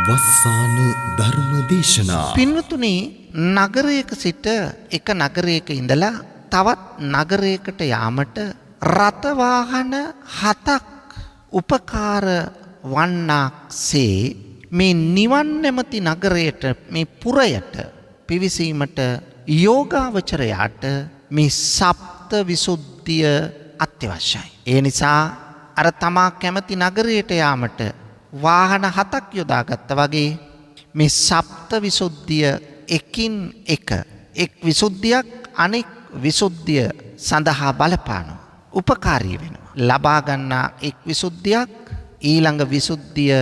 වස්සාන ධර්ම දේශනා පින්වතුනි, නගරයක සිට එක නගරයක ඉඳලා තවත් නගරයකට යාමට රථ වාහන 7ක් උපකාර වන්නාක්සේ මේ නිවන් නැමැති නගරයට, මේ පුරයට පිවිසීමට යෝගාවචරයාට මේ සප්ත විසුද්ධිය අත්‍යවශ්‍යයි. ඒ නිසා අර තමා කැමති නගරයට යාමට වාහන 7ක් යොදාගත්තා වගේ මේ සප්ත විසුද්ධිය එකින් එක එක් විසුද්ධියක් අනෙක් විසුද්ධිය සඳහා බලපානවා, උපකාරී වෙනවා. ලබා ගන්නා එක් විසුද්ධියක් ඊළඟ විසුද්ධිය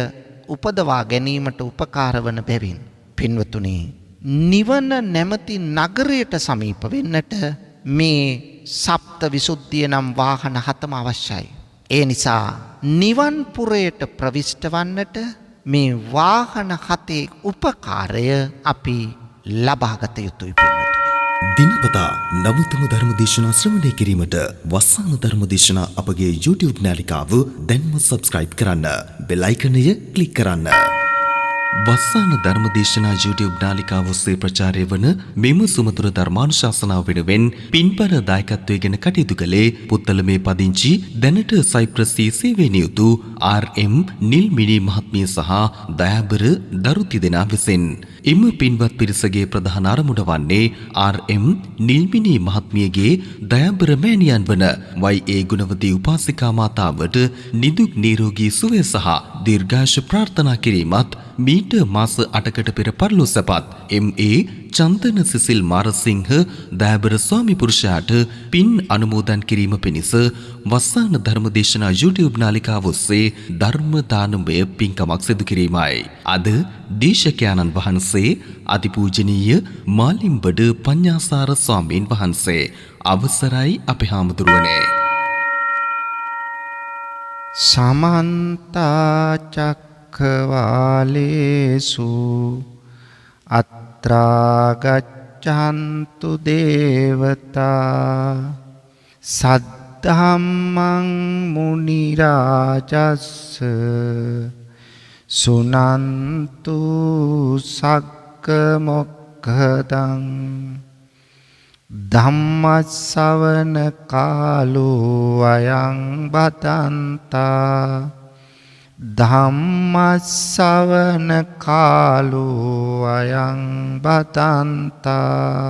උපදවා ගැනීමට උපකාර වන බැවින් පින්වතුනි, නිවන නැමැති නගරයට සමීප වෙන්නට මේ සප්ත විසුද්ධිය නම් වාහන 7ම අවශ්‍යයි. ඒ නිසා නිවන් පුරයට ප්‍රවිෂ්ඨ වන්නට මේ වාහන 7 උපකාරය අපි ලබාගත යුතුයි පින්වතුනි. දිනපතා නවතම ධර්ම දේශනා ශ්‍රවණය කිරීමට වස්සාන ධර්ම දේශනා අපගේ YouTube නාලිකාව දැන්ම subscribe කරන්න. බෙල් අයිකනය ක්ලික් කරන්න. වස්සාන ධර්ම දේශනා YouTube නාලිකාව ඔස්සේ ප්‍රචාරය වන මෙම සුමතුර ධර්මානුශාසනාව වෙනුවෙන් පින්බර දායකත්වයෙන් කටයුතු කළේ පුත්තලමේ පදිංචි දැනට සයිප්‍රසී සේවයේ නියුතු RM නිල්මිනි මහත්මිය සහ දයාබර දරුති දෙනා විසින්. එම පින්වත් පිරිසගේ ප්‍රධාන අරමුණ වන්නේ RM නිල්මිනි මහත්මියගේ දයාබර මෑණියන් වන YA ගුණවති උපාසිකා මාතාවට නිදුක් නිරෝගී සුවය සහ දීර්ඝායුෂ ප්‍රාර්ථනා කිරීමත්, මීට මාස 8කට පෙර පරලොස්සපත් MA චන්දන සිසිල් මාරසිංහ දයාබර ස්වාමි පුරුෂයාට පින් අනුමෝදන් කිරීම පිණිස වස්සාන ධර්ම දේශනා YouTube නාලිකාව ඔස්සේ ධර්ම දානමය පින්කමක් සිදු කිරීමයි. අද දේශකයන්න් වහන්සේ අතිපූජනීය මාලිම්බඩ පඤ්ඤාසාර ස්වාමීන් වහන්සේ. අවසරයි අපේ හාමුදුරුවනේ. සමන්ත චක්ඛවාලේසු අත්‍රා ගච්ඡන්තු දේවතා සද්ධම්මං මුනි රාජස්ස සුනන්තු සග්ග මොක්ඛදං ධම්මස්සවන කාලෝ අයං බතන්තා ධම්මස්සවන කාලෝ අයං බතන්තා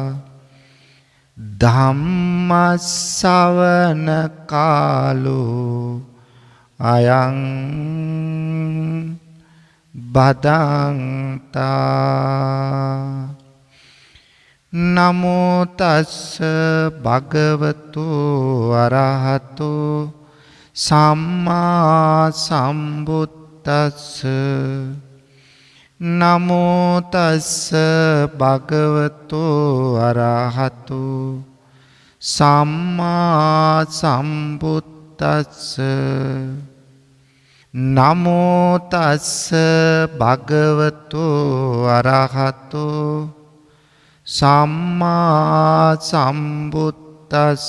ධම්මස්සවන කාලෝ අයං බදන්තා. නමෝ තස්ස භගවතු අරහතු සම්මා සම්බුද්දස්ස. නමෝ තස්ස භගවතු අරහතු සම්මා සම්බුද්දස්ස. නමෝ තස්ස භගවතු අරහතු සම්මා සම්බුද්දස්ස.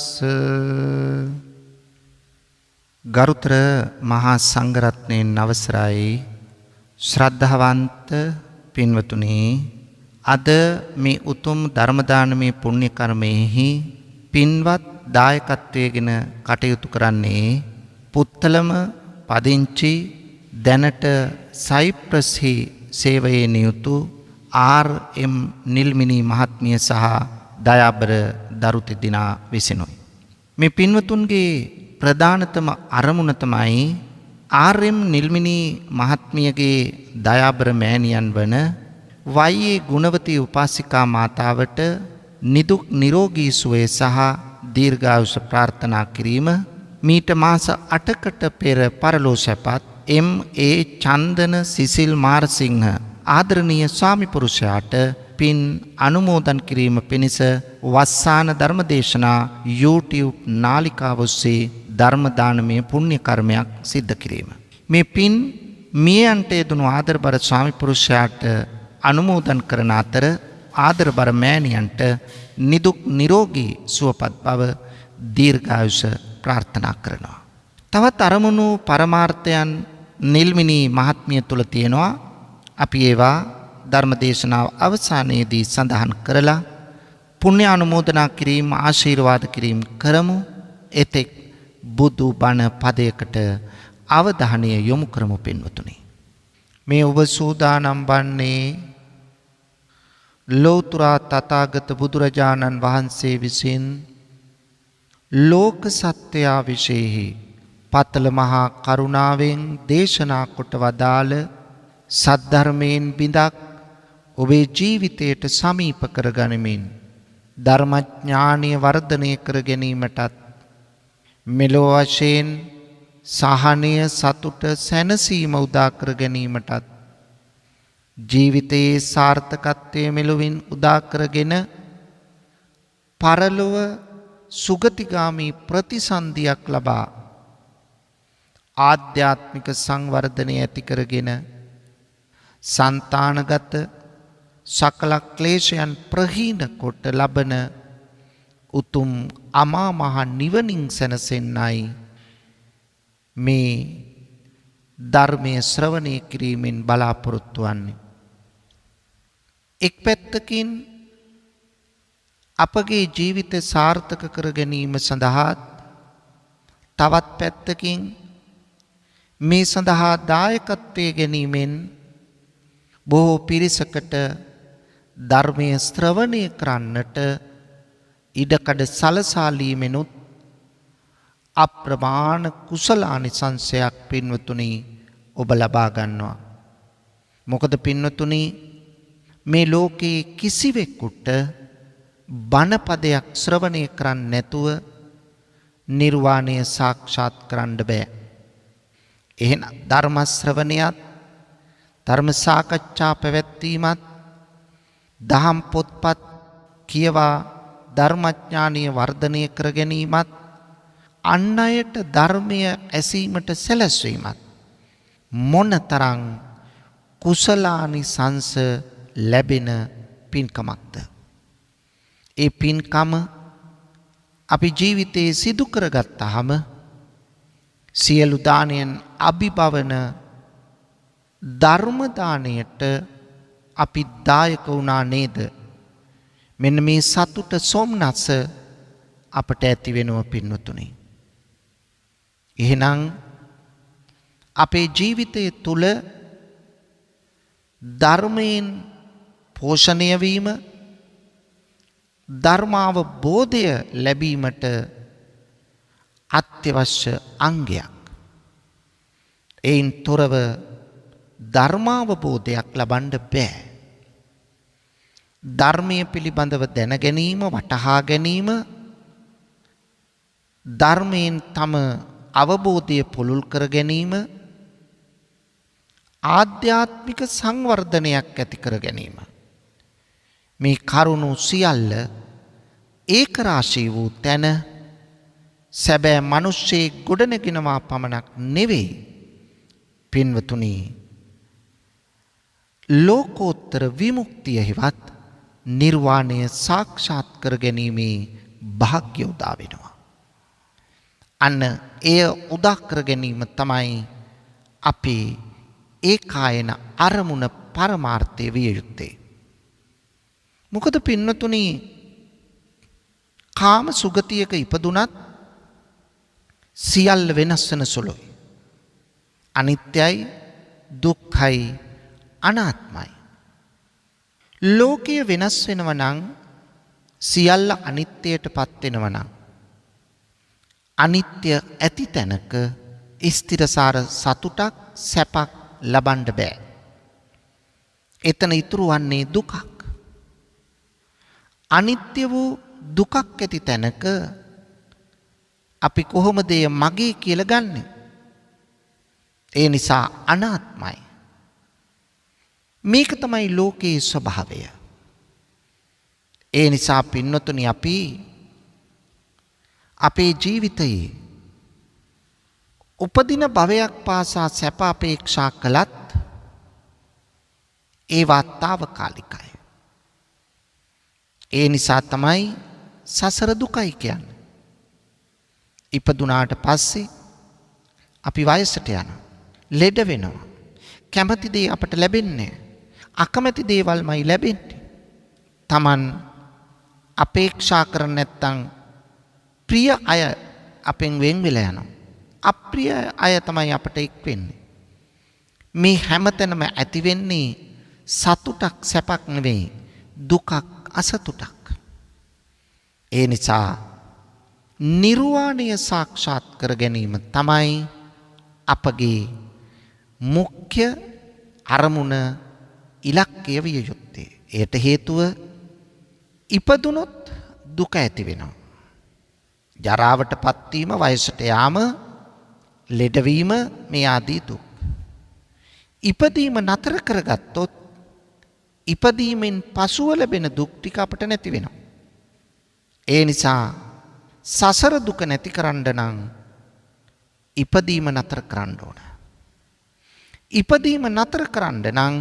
ගරුතර මහා සංඝරත්නයන් අවසරයි, ශ්‍රද්ධාවන්ත පින්වතුනි, අද මේ උතුම් ධර්ම දානමේ පුණ්‍ය කර්මයේහි පින්වත් දායකත්වයෙන් කටයුතු කරන්නේ පුත්තලම පදිංචි දැනට සයිප්‍රස්හි සේවයේ නියුතු RM නිල්මිනි මහත්මිය සහ දයාබර දරුති දිනා විසිනුයි. මේ පින්වතුන්ගේ ප්‍රධානතම අරමුණ තමයි RM නිල්මිනි මහත්මියගේ දයාබර මෑණියන් වන YA ගුණවති උපාසිකා මාතාවට නිදුක් නිරෝගී සුවය සහ දීර්ඝායුෂ ප්‍රාර්ථනා කිරීම, මීට මාස 8කට පෙර පරලෝසපත් MA චන්දන සිසිල් මාරසිංහ ආදරණීය ස්වාමි පුරුෂයාට පින් අනුමෝදන් කිරීම පිණිස වස්සාන ධර්මදේශනා YouTube නාලිකාව ඔස්සේ ධර්ම දානමය පුණ්‍ය කර්මයක් සිද්ධ කිරීම. මේ පින් මියන්ට යෙදුණු ආදරබර ස්වාමි පුරුෂයාට අනුමෝදන් කරන අතර ආදරබර මෑණියන්ට නිදුක් නිරෝගී සුවපත් බව දීර්ඝායුෂ ප්‍රාර්ථනා කරනවා. තවත් අරමුණු පරමාර්ථයන් නිල්මිනි මහත්මිය තුල තියෙනවා. අපි ඒවා ධර්මදේශනාව අවසානයේදී සඳහන් කරලා පුණ්‍ය අනුමෝදනා කිරීම ආශිර්වාද කිරීම කරමු. එතෙක් බුදු බණ පදයකට අවධානය යොමු කරමු පින්වතුනි. මේ ඔබ සූදානම් වන්නේ ලෝතර තථාගත බුදුරජාණන් වහන්සේ විසින් ලෝක සත්‍යයා විශේෂෙහි පතල මහා කරුණාවෙන් දේශනා කොට වදාළ සද්ධර්මයෙන් බිඳක් ඔබේ ජීවිතයට සමීප කරගනිමින් ධර්මඥානීය වර්ධනය කර ගැනීමටත් මෙලොව වශයෙන් සහනය සතුට සැනසීම උදා කර ගැනීමටත් ජීවිතයේ සාර්ථකත්වයේ මෙලොවින් උදා කරගෙන පරලොව සුගතිගාමී ප්‍රතිසන්දියක් ලබා ආධ්‍යාත්මික සංවර්ධනය ඇති කරගෙන సంతానගත සකල ක්ලේශයන් ප්‍රහීන කොට ලබන උතුම් අමා මහ නිවනින් සැනසෙන්නයි මේ ධර්මයේ ශ්‍රවණය කිරීමෙන් බලාපොරොත්තු වන්නේ. එක් පැත්තකින් අපගේ ජීවිත සාර්ථක කර ගැනීම සඳහා තවත් පැත්තකින් මේ සඳහා දායකත්වයේ ගැනීමෙන් බොහෝ පිරිසකට ධර්මයේ ශ්‍රවණය කරන්නට ඉඩකඩ සලසාලීමෙනුත් අප්‍රමාණ කුසලානිසංසයක් පින්වතුනි ඔබ ලබා ගන්නවා. මොකද පින්වතුනි මේ ලෝකයේ කිසිවෙකුට බණපදයක් ශ්‍රවණය කරන්නේ නැතුව නිර්වාණය සාක්ෂාත් කරන්න බෑ. එහෙනම් ධර්ම ශ්‍රවණයත් ධර්ම සාකච්ඡා පැවැත්වීමත් දහම් පොත්පත් කියවා ධර්මඥානීය වර්ධනය කර ගැනීමත් අන් අයට ධර්මය ඇසීමට සැලැස්වීමත් මොනතරම් කුසලානිසංස ලැබෙන පින්කමක්ද. ඒ පින්කම අපි ජීවිතයේ සිදු කරගත්තාම සියලු දානයන් අභිභවන ධර්ම දාණයට අපි දායක වුණා නේද? මෙන්න මේ සතුට සොම්නස අපට ඇති වෙනව පින්වතුනි. එහෙනම් අපේ ජීවිතය තුළ ධර්මයෙන් පෝෂණය වීම ධර්මාවබෝධය ලැබීමට අත්‍යවශ්‍ය අංගයක්. එයින් තොරව ධර්මාවබෝධයක් ලබන්න බෑ. ධර්මය පිළිබඳව දැන ගැනීම වටහා ගැනීම ධර්මයෙන් තම අවබෝධය පුළුල් කර ගැනීම ආධ්‍යාත්මික සංවර්ධනයක් ඇති කර ගැනීම මේ කරුණු සියල්ල ඒකරාශී වූ තැන සැබෑ මිනිස්සෙක් ගොඩනගෙනවා පමණක් නෙවෙයි පින්වතුනි ලෝකෝත්තර විමුක්තිය හිවත් නිර්වාණය සාක්ෂාත් කර ගැනීමේ භාග්‍ය උදා වෙනවා. අන්න එය උදා කර ගැනීම තමයි අපේ ඒකායන අරමුණ පරමාර්ථය විය යුත්තේ. මොකද පින්නතුනි කාම සුගතියක ඉපදුනත් සියල්ල වෙනස් වෙන සුළුයි. අනිත්‍යයි, දුක්ඛයි, අනාත්මයි. ලෝකය වෙනස් වෙනව නම් සියල්ල අනිත්‍යයටපත් වෙනව නම් අනිත්‍ය ඇති තැනක ස්ථිරසාර සතුටක් සැපක් ලබන්න බෑ. එතන ඉතුරු වන්නේ දුකක්. අනිත්‍ය වූ දුකක් ඇති තැනක අපි කොහොමද මගේ කියලා ගන්නෙ? ඒ නිසා අනාත්මයි. මේක තමයි ලෝකයේ ස්වභාවය. ඒ නිසා පින්නතුනි අපි අපේ ජීවිතයේ උපදින භවයක් පාසා සැප අපේක්ෂා කළත් ඒවා తాවකාලිකයි. ඒ නිසා තමයි සසර දුකයි කියන්නේ. ඉපදුනාට පස්සේ අපි වයසට යනවා, ලෙඩ වෙනවා. කැමති දේ අපට ලැබෙන්නේ නැහැ. අකමැති දේවල්මයි ලැබෙන්නේ. Taman අපේක්ෂා කරන්නේ නැත්නම් ප්‍රිය අය අපෙන් වෙන් වෙලා යනවා. අප්‍රිය අය තමයි අපට එක් වෙන්නේ. මේ හැමතැනම ඇති වෙන්නේ සතුටක් සැපක් නෙවෙයි, දුකක් අසතුටක්. ඒ නිසා නිර්වාණය සාක්ෂාත් කර ගැනීම තමයි අපගේ මුඛ්‍ය අරමුණ, ඉලක්කය විය යුත්තේ. එයට හේතුව ඉපදුනොත් දුක ඇති වෙනවා. ජරාවට පත්වීම, වයසට යාම, ලෙඩවීම මේ ආදී දුක්. ඉපදීම නතර කරගත්තොත් ඉපදීමෙන් පසුව ලැබෙන දුක් ටික අපට නැති වෙනවා. ඒ නිසා සසර දුක නැති කරන්න නම් ඉපදීම නතර කරන්න ඕන. ඉපදීම නතර කරන්න නම්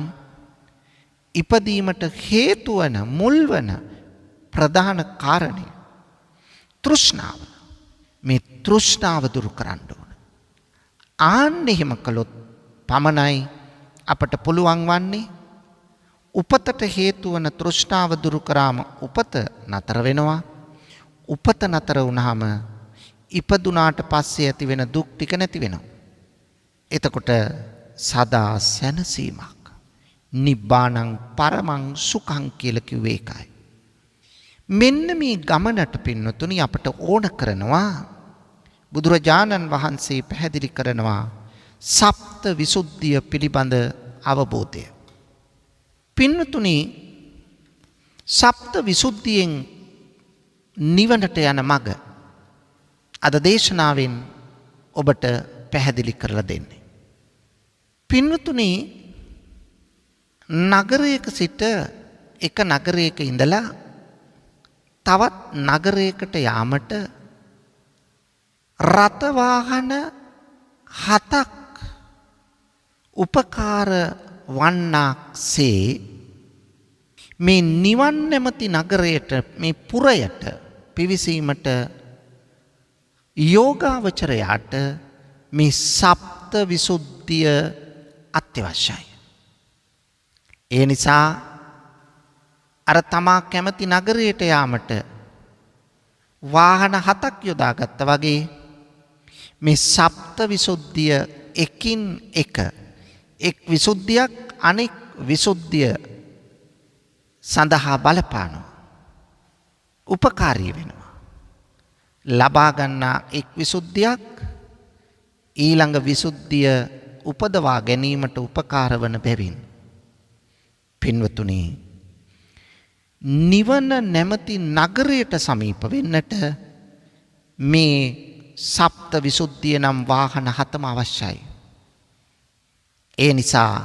ඉපදීමට හේතු වන, මුල් වන ප්‍රධාන කාරණය තෘෂ්ණාව. මේ තෘෂ්ණාව දුරු කරන්න ඕන. ආන්න එහෙම කළොත් පමණයි අපට පුළුවන් වන්නේ උපතට හේතු වන තෘෂ්ණාව දුරු කරාම උපත නතර වෙනවා. උපත නතර වුණාම ඉපදුනාට පස්සේ ඇති වෙන දුක් ටික නැති වෙනවා. එතකොට සදා සැනසීමක්, නිබ්බාණං පරමං සුඛං කියලා කිව්වේ ඒකයි. මෙන්න මේ ගමනට පින්නතුනි අපට ඕන කරනවා, බුදුරජාණන් වහන්සේ පැහැදිලි කරනවා සප්ත විසුද්ධිය පිළිබඳ අවබෝධය. පින්නතුනි සප්ත විසුද්ධියෙන් නිවනට යන මඟ අද දේශනාවෙන් ඔබට පැහැදිලි කරලා දෙන්නේ. පින්නතුනි නගරයක සිට එක නගරයක ඉඳලා තවත් නගරයකට යාමට රථ වාහන 7ක් උපකාර වන්නාක්සේ මේ නිවන් නැමැති නගරයට, මේ පුරයට පිවිසීමට යෝගාවචරයාට මේ සප්ත විසුද්ධිය අත්‍යවශ්‍යයි. ඒ නිසා අර තමා කැමති නගරයට යාමට වාහන 7ක් යොදාගත්තා වගේ මේ සප්ත විසුද්ධිය එකින් එක, එක් විසුද්ධියක් අනෙක් විසුද්ධිය සඳහා බලපානවා, උපකාරී වෙනවා. ලබා ගන්නා එක් විසුද්ධියක් ඊළඟ විසුද්ධිය උපදවා ගැනීමට උපකාර වන බැවින් පින්වතුනි, නිවන නැමැති නගරයට සමීප වෙන්නට මේ සප්ත විසුද්ධිය නම් වාහන 7ම අවශ්‍යයි. ඒ නිසා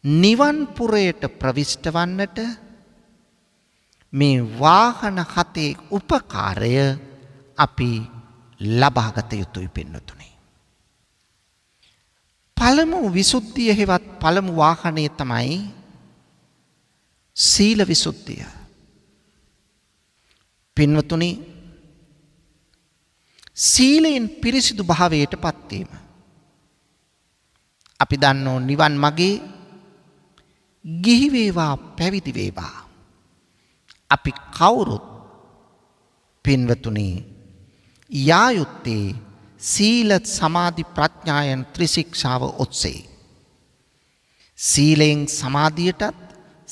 නිවන් පුරයට ප්‍රවිෂ්ඨ වන්නට මේ වාහන 7 උපකාරය අපි ලබාගත යුතුයි පින්නතුනි. පළමු විසුද්ධිය හෙවත් පළමු වාහනේ තමයි සීල විසුද්ධිය. පින්වතුනි, සීලෙන් පිරිසිදු භාවයට පත්වීම. අපි දන්නෝ නිවන් මගේ ගිහි වේවා පැවිදි වේවා අපි කවුරුත් පින්වතුනි යා යුත්තේ සීල සමාධි ප්‍රඥායන් ත්‍රිශික්ෂාව ඔස්සේ. සීලෙන් සමාධියටත්,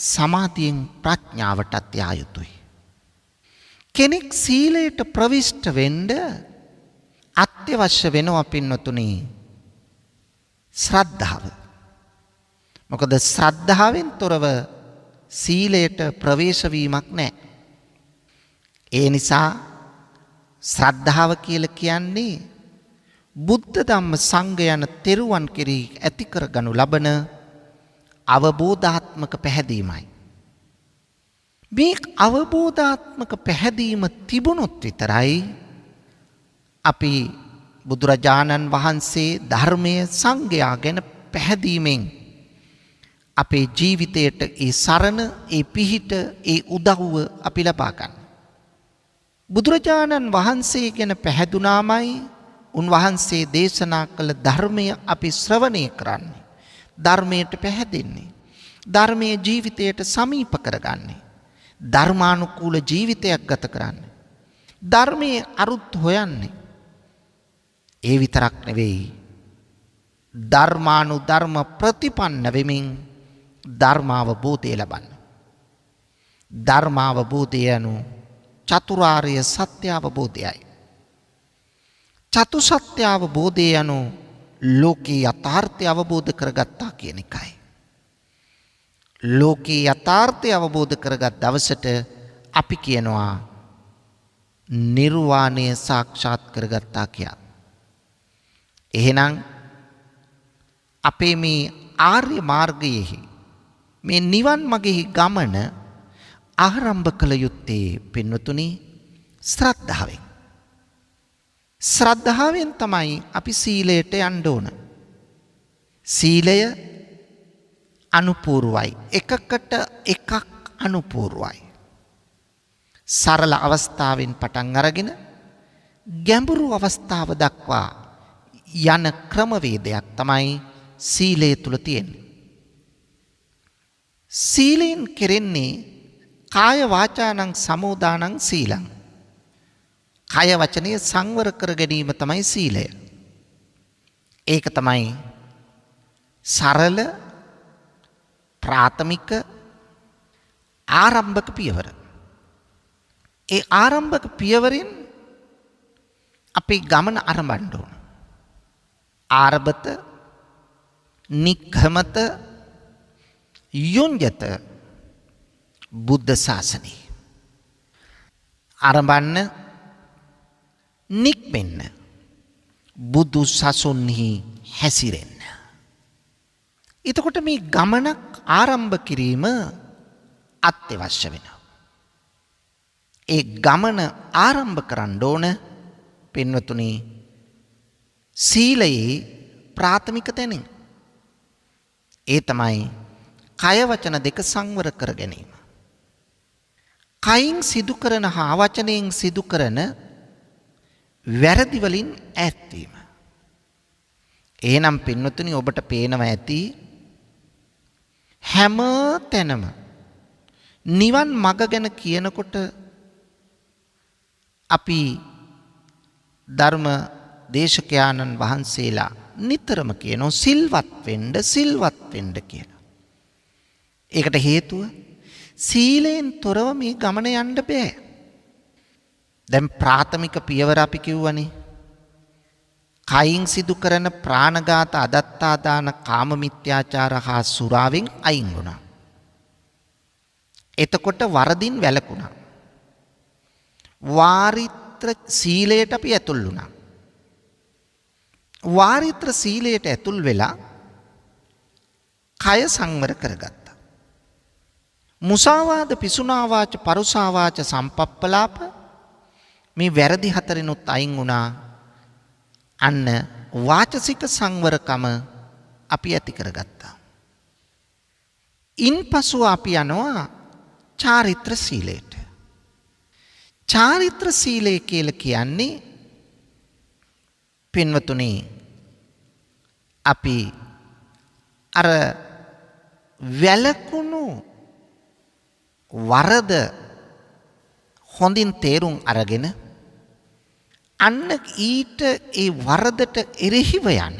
සමාධියෙන් ප්‍රඥාවටත් යා යුතුයි. කෙනෙක් සීලයට ප්‍රවිෂ්ඨ වෙන්න අත්‍යවශ්‍ය වෙනවා පින්වතුනි ශ්‍රද්ධාව. මොකද ශ්‍රද්ධාවෙන් තොරව සීලයට ප්‍රවේශ වීමක් නැහැ. ඒ නිසා ශ්‍රද්ධාව කියලා කියන්නේ බුද්ධ ධම්ම සංඝ යන තෙරුවන් කෙරෙහි ඇති කරගනු ලබන අවබෝධාත්මක පැහැදීමයි. මේ අවබෝධාත්මක පැහැදීම තිබුණොත් විතරයි අපි බුදුරජාණන් වහන්සේ ධර්මයේ සංඝයා ගැන පැහැදීමෙන් අපේ ජීවිතයට ඒ සරණ, ඒ පිහිට, ඒ උදව්ව අපි ලබා ගන්න. බුදුරජාණන් වහන්සේ ගැන පැහැදුනාමයි උන්වහන්සේ දේශනා කළ ධර්මය අපි ශ්‍රවණය කරන්නේ, ධර්මයට පැහැදෙන්නේ. ධර්මයේ ජීවිතයට සමීප කරගන්නේ. ධර්මානුකූල ජීවිතයක් ගත කරන්නේ. ධර්මයේ අරුත් හොයන්නේ. ඒ විතරක් නෙවෙයි. ධර්මානුධර්ම ප්‍රතිපන්න වෙමින් ධර්මාවබෝධය ලබන්න. ධර්මාවබෝධය යනු චතුරාර්ය සත්‍ය අවබෝධයයි. චතු සත්‍ය අවබෝධය යනු ලෝකේ යථාර්ථය අවබෝධ කරගත්තා කියන එකයි. ලෝකේ යථාර්ථය අවබෝධ කරගත් දවසට අපි කියනවා නිර්වාණය සාක්ෂාත් කරගත්තා කියලා. එහෙනම් අපේ මේ ආර්ය මාර්ගයෙහි මේ නිවන් මගෙහි ගමන ආරම්භ කළ යුත්තේ පින්වතුනි ශ්‍රද්ධාවෙන්. ශ්‍රද්ධාවෙන් තමයි අපි සීලයට යන්න ඕන. සීලය අනුපූර්වයි. එකකට එකක් අනුපූර්වයි. සරල අවස්ථාවෙන් පටන් අරගෙන ගැඹුරු අවස්ථාව දක්වා යන ක්‍රමවේදයක් තමයි සීලය තුල තියෙන්නේ. සීලෙන් කෙරෙන්නේ කාය වාචානං සමෝදානං සීලං. කය වචනය සංවර කර ගැනීම තමයි සීලය. ඒක තමයි සරල ප්‍රාථමික ආරම්භක පියවර. ඒ ආරම්භක පියවරෙන් අපේ ගමන ආරම්භන්න ඕන. ආරබත නික්ඛමත යොඤ්ජත බුද්ධ ශාසනය. ආරම්භන්න නික්මෙන්න බුදු සසුන්හි හැසිරෙන්න. එතකොට මේ ගමනක් ආරම්භ කිරීම අත්‍යවශ්‍ය වෙනවා. ඒ ගමන ආරම්භ කරන්න ඕන පින්වතුනි සීලයේ ප්‍රාථමික තැනින්. ඒ තමයි කය වචන දෙක සංවර කර ගැනීම. කයින් සිදු කරන හා වචනයෙන් සිදු කරන වැරදි වලින් ඈත් වීම. එහෙනම් පින්වතුනි ඔබට පේනවා ඇති හැම තැනම නිවන් මඟ ගැන කියනකොට අපි ධර්ම දේශකයාණන් වහන්සේලා නිතරම කියනවා සිල්වත් වෙන්න කියලා. ඒකට හේතුව සීලෙන් තොරව මේ ගමන යන්න බෑ. දැන් ප්‍රාථමික පියවර අපි කිව්වනේ. කයින් සිදු කරන ප්‍රාණඝාත අදත්තාදාන කාම මිත්‍යාචාර හා සුරාවෙන් අයින් වුණා. එතකොට වරදින් වැළකුණා. වාරිත්‍ර සීලයට අපි ඇතුල් වුණා. වාරිත්‍ර සීලයට ඇතුල් වෙලා කය සංවර කරගත්තා. මුසාවාද පිසුනා වාච පරුසා වාච සම්පප්පලාප මේ වැරදි හතරිනුත් අයින් වුණා. අන්න වාචසික සංවරකම අපි ඇති කරගත්තා. ඉන්පසු අපි යනවා චාරිත්‍ර සීලයට. චාරිත්‍ර සීලය කියලා කියන්නේ පින්වතුනි අපි අර වැළකුණු වරද හොඳින් තේරුම් අරගෙන අන්න ඊට ඒ වරදට එරෙහිව යන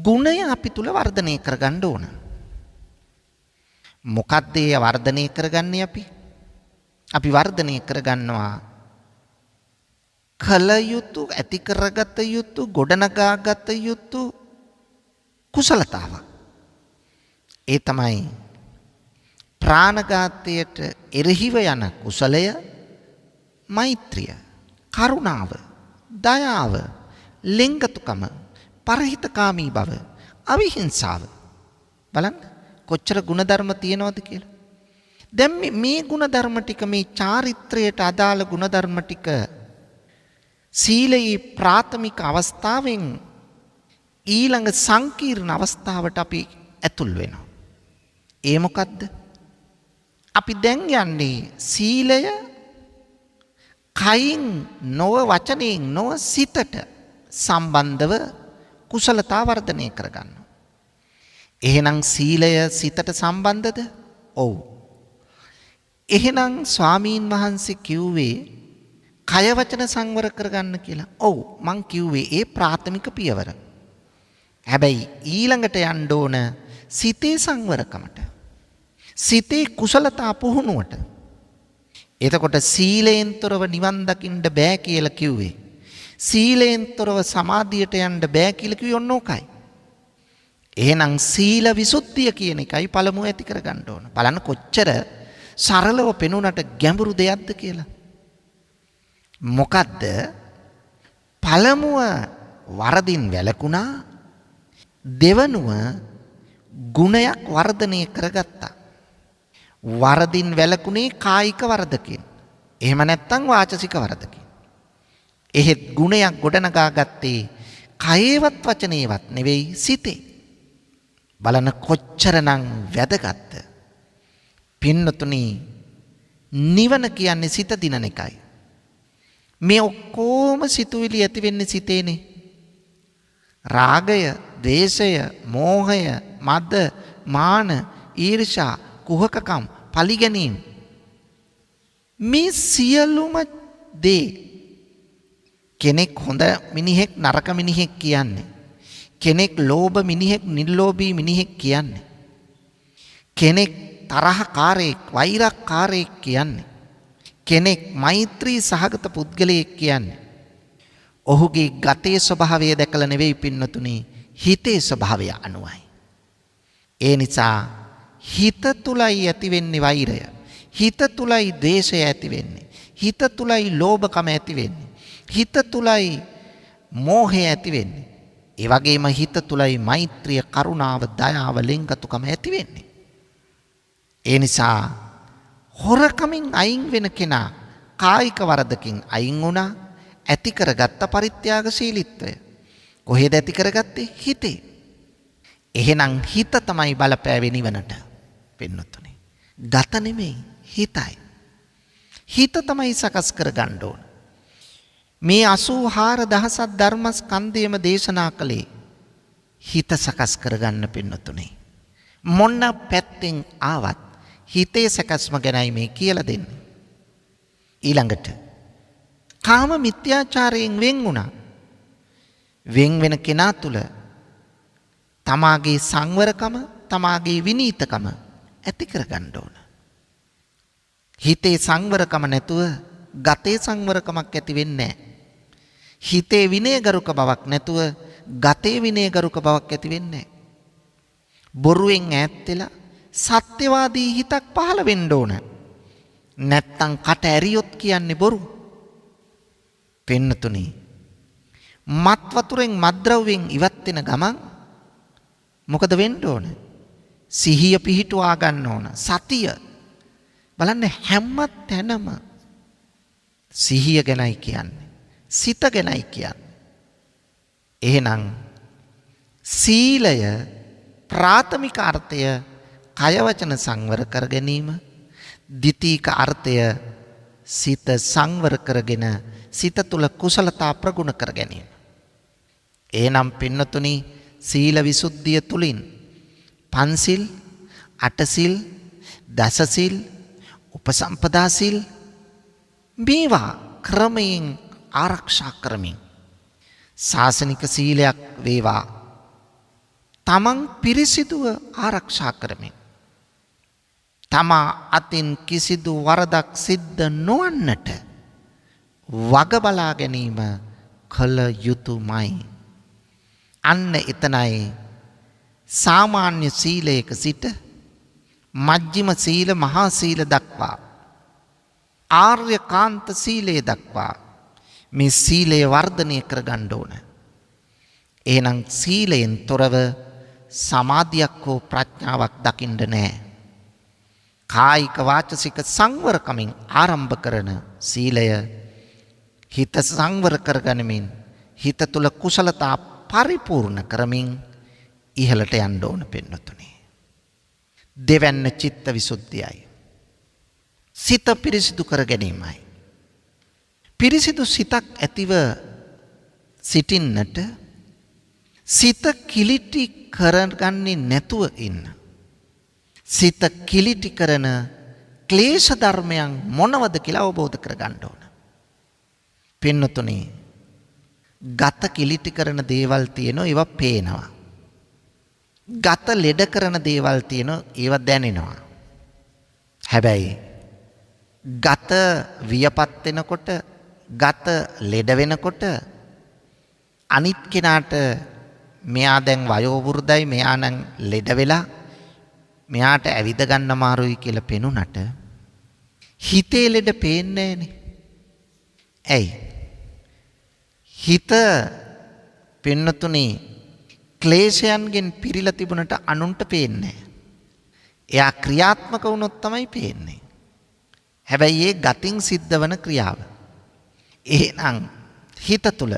ගුණය අපි තුල වර්ධනය කරගන්න ඕන. මොකක්ද ඒ වර්ධනය කරගන්නේ අපි? අපි වර්ධනය කරගන්නවා කල යුතු ඇති කරගත යුතු ගොඩනගාගත යුතු කුසලතාවක්. ඒ තමයි ප්‍රාණඝාතයට එරෙහිව යන කුසලය මෛත්‍රිය, කරුණාව, දයාව, ලිංගතුකම, පරහිතකාමී බව, අවිහිංසාව. බලන්න කොච්චර ගුණධර්ම තියෙනවද කියලා. දැන් මේ ගුණධර්ම ටික මේ චාරිත්‍රයට අදාළ ගුණධර්ම ටික සීලයේ ප්‍රාථමික අවස්ථාවෙන් ඊළඟ සංකීර්ණ අවස්ථාවට අපි ඇතුල් වෙනවා. ඒ මොකද්ද? අපි දැන් යන්නේ සීලය කයින් නොව වචනයෙන් නොව සිතට සම්බන්ධව කුසලතා වර්ධනය කරගන්නවා. එහෙනම් සීලය සිතට සම්බන්ධද? ඔව්. එහෙනම් ස්වාමීන් වහන්සේ කිව්වේ කය වචන සංවර කරගන්න කියලා. ඔව් මං කිව්වේ ඒ ප්‍රාථමික පියවර. හැබැයි ඊළඟට යන්න ඕන සිතේ සංවරකමට. සිතේ කුසලතා පුහුණුවට. එතකොට සීලයෙන් තොරව නිවන් දකින්න බෑ කියලා කිව්වේ. සීලයෙන් තොරව සමාධියට යන්න බෑ කියලා කිව්වේ ඔන්න ඕකයි. එහෙනම් සීල විසුද්ධිය කියන එකයි පළමුව ඇති කරගන්න ඕන. බලන්න කොච්චර සරලව පෙනුනට ගැඹුරු දෙයක්ද කියලා. මොකද්ද? පළමුව වරදින් වැළකුණා, දෙවනුව ගුණයක් වර්ධනය කරගත්තා. වරදින් වැළකුණේ කායික වරදකින්. එහෙම නැත්නම් වාචසික වරදකින්. එහෙත් ගුණයක් ගොඩනගා ගත්තේ කයේවත් වචනේවත් නෙවෙයි සිතේ. බලන්න කොච්චරනම් වැදගත්ද. පින්නතුනි නිවන කියන්නේ සිත දිනන එකයි. මේ ඔක්කොම සිතුවිලි ඇති වෙන්නේ සිතේනේ. රාගය, ද්වේෂය, මෝහය, මද, මාන, ඊර්ෂ්‍යා, කුහකකම්, පලිගැනීම් මේ සියලුම දේ කෙනෙක් හොඳ මිනිහෙක් නරක මිනිහෙක් කියන්නේ. කෙනෙක් ලෝභ මිනිහෙක් නිර්ලෝභී මිනිහෙක් කියන්නේ. කෙනෙක් තරහකාරයෙක් වෛරකාරයෙක් කියන්නේ. කෙනෙක් මෛත්‍රී සහගත පුද්ගලයෙක් කියන්නේ. ඔහුගේ ගතේ ස්වභාවය දැකලා නෙවෙයි පින්නතුනි හිතේ ස්වභාවය අනුවයි. ඒ නිසා හිත තුලයි ඇති වෙන්නේ වෛරය. හිත තුලයි ද්වේෂය ඇති වෙන්නේ. හිත තුලයි ලෝභකම ඇති වෙන්නේ. හිත තුලයි මෝහය ඇති වෙන්නේ. ඒ වගේම හිත තුලයි මෛත්‍රිය, කරුණාව, දයාව, ලෙන්ගතුකම ඇති වෙන්නේ. ඒ නිසා හොරකමින් අයින් වෙන කෙනා කායික වරදකින් අයින් වුණා, ඇති කරගත්ත පරිත්‍යාගශීලීත්වය. කොහෙද ඇති කරගත්තේ? හිතේ. එහෙනම් හිත තමයි බලපෑවේ නිවනට. පින්නතුනි. ගත නෙමෙයි හිතයි. හිත තමයි සකස් කරගන්න ඕන. මේ 84000 ධර්මස්කන්ධයම දේශනා කළේ හිත සකස් කරගන්න පින්නතුනි. මොන පැත්තෙන් ආවත් හිතේ සකස්ම ගැනයි මේ කියලා දෙන්නේ. ඊළඟට කාම මිත්‍යාචාරයෙන් වෙන් වුණා. වෙන් වෙන කෙනා තුල තමාගේ සංවරකම, තමාගේ විනීතකම ඇති කරගන්න ඕන. හිතේ සංවරකම නැතුව ගතේ සංවරකමක් ඇති වෙන්නේ නැහැ. හිතේ විනයගරුක බවක් නැතුව ගතේ විනයගරුක බවක් ඇති වෙන්නේ නැහැ. බොරුවෙන් ඈත් වෙලා සත්‍යවාදී හිතක් පහළ වෙන්න ඕන. නැත්තම් කට ඇරියොත් කියන්නේ බොරු. පින්නතුනි මත් වතුරෙන් මත්ද්‍රව්‍යෙන් ඉවත් වෙන ගමන් මොකද වෙන්න ඕන? සිහිය පිහිටුවා ගන්න ඕන. සතිය. බලන්න හැම තැනම සිහිය ගැනයි කියන්නේ. සිත ගැනයි කියන්නේ. එහෙනම් සීලය ප්‍රාථමික අර්ථය කය වචන සංවර කර ගැනීම, ද්විතීක අර්ථය සිත සංවර කරගෙන සිත තුළ කුසලතා ප්‍රගුණ කර ගැනීම. එහෙනම් පින්නතුනි සීල විසුද්ධිය තුලින් පන්සිල්, අටසිල්, දසසිල්, උපසම්පදා සිල් මේවා ක්‍රමයෙන් ආරක්ෂා කරමින් ශාසනික සීලයක් වේවා තමන් පිරිසිදුව ආරක්ෂා කරමින් තමා අතින් කිසිදු වරදක් සිද්ධ නොවන්නට වග බලා ගැනීම කළ යුතුයමයි. අන්න එතනයි සාමාන්‍ය සීලයක සිට මජ්ක්‍ධිම සීල, මහා සීල දක්වා ආර්යකාන්ත සීලය දක්වා මේ සීලය වර්ධනය කරගන්න ඕන. එහෙනම් සීලයෙන් තොරව සමාධියක් හෝ ප්‍රඥාවක් දකින්න නැහැ. කායික වාචසික සංවරකමින් ආරම්භ කරන සීලය හිත සංවර කරගනිමින් හිත තුල කුසලතා පරිපූර්ණ කරමින් ඉහළට යන්න ඕන පින්නතුනි. දෙවැන්න චිත්ත විසුද්ධියයි. සිත පිරිසිදු කර ගැනීමයි. පිරිසිදු සිතක් ඇතිව සිටින්නට සිත කිලිටි කරගන්නේ නැතුව ඉන්න. සිත කිලිටි කරන ක්ලේශ ධර්මයන් මොනවද කියලා අවබෝධ කරගන්න ඕන. පින්නතුනි, ගත කිලිටි කරන දේවල් තියෙනවා, ඒවා පේනවා. ගත ලෙඩ කරන දේවල් තියෙනවා, ඒවා දැනෙනවා. හැබැයි ගත වියපත් වෙනකොට, ගත ලෙඩ වෙනකොට අනිත් කෙනාට මෙයා දැන් වයෝ වෘද්ධයි, මෙයා නම් ලෙඩ වෙලා මෙයාට ඇවිද ගන්න අමාරුයි කියලා පෙනුනට හිතේ ලෙඩ පේන්නේ නැහනේ. ඇයි? හිත පින්නතුනි ක්ලේශයන්ගෙන් පිරීලා තිබුණට අනුන්ට පේන්නේ නැහැ. එයා ක්‍රියාත්මක වුණොත් තමයි පේන්නේ. හැබැයි ඒ ගතින් සිද්ධ වන ක්‍රියාව. එහෙනම් හිත තුල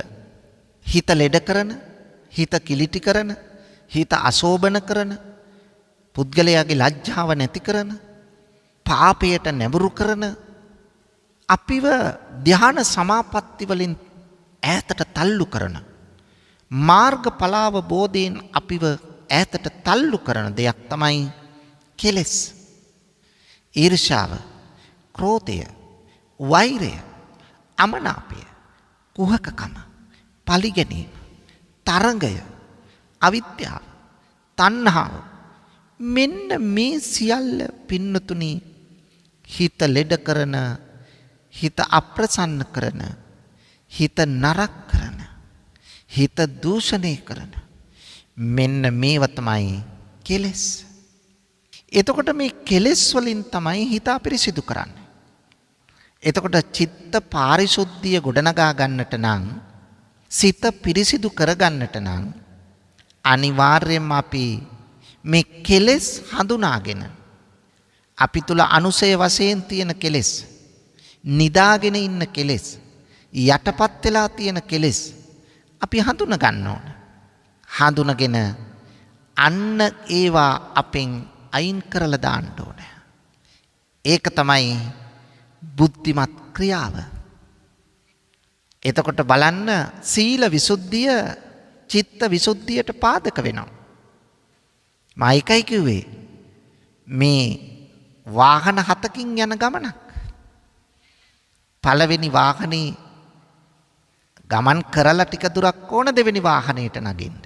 හිත ලෙඩ කරන, හිත කිලිටි කරන, හිත අශෝභන කරන, පුද්ගලයාගේ ලැජ්ජාව නැති කරන, පාපයට නැඹුරු කරන, අපිව ධ්‍යාන සමාපatti වලින් ඈතට තල්ලු කරන, මාර්ගඵලාව බෝධයෙන් අපිව ඈතට තල්ලු කරන දෙයක් තමයි කෙලෙස්. ඊර්ෂාව, ක්‍රෝධය, වෛරය, අමනාපය, කුහකකම, පලිගැනීම, තරංගය, අවිද්‍යාව, තණ්හාව, මෙන්න මේ සියල්ල පින්නතුනි හිත ලෙඩ කරන, හිත අප්‍රසන්න කරන, හිත නරක කරන, හිත දූෂණය කරන, මෙන්න මේව තමයි කෙලෙස්. එතකොට මේ කෙලෙස් වලින් තමයි හිත අපිරිසිදු කරන්නේ. එතකොට චිත්ත පාරිශුද්ධිය ගොඩනගා ගන්නට නම්, සිත පිරිසිදු කරගන්නට නම් අනිවාර්යයෙන්ම අපි මේ කෙලෙස් හඳුනාගෙන, අපි තුල අනුසය වශයෙන් තියෙන කෙලෙස්, නිදාගෙන ඉන්න කෙලෙස්, යටපත් වෙලා තියෙන කෙලෙස් අපි හඳුනා ගන්න ඕන. හඳුනගෙන අන්න ඒවා අපෙන් අයින් කරලා දාන්න ඕන. ඒක තමයි බුද්ධිමත් ක්‍රියාව. එතකොට බලන්න, සීල විසුද්ධිය චිත්ත විසුද්ධියට පාදක වෙනවා. මම එකයි කිව්වේ, මේ වාහන 7කින් යන ගමනක්. පළවෙනි වාහනේ ගමන් කරලා ටික දුරක් ඕන දෙවෙනි වාහනේට නගින්න.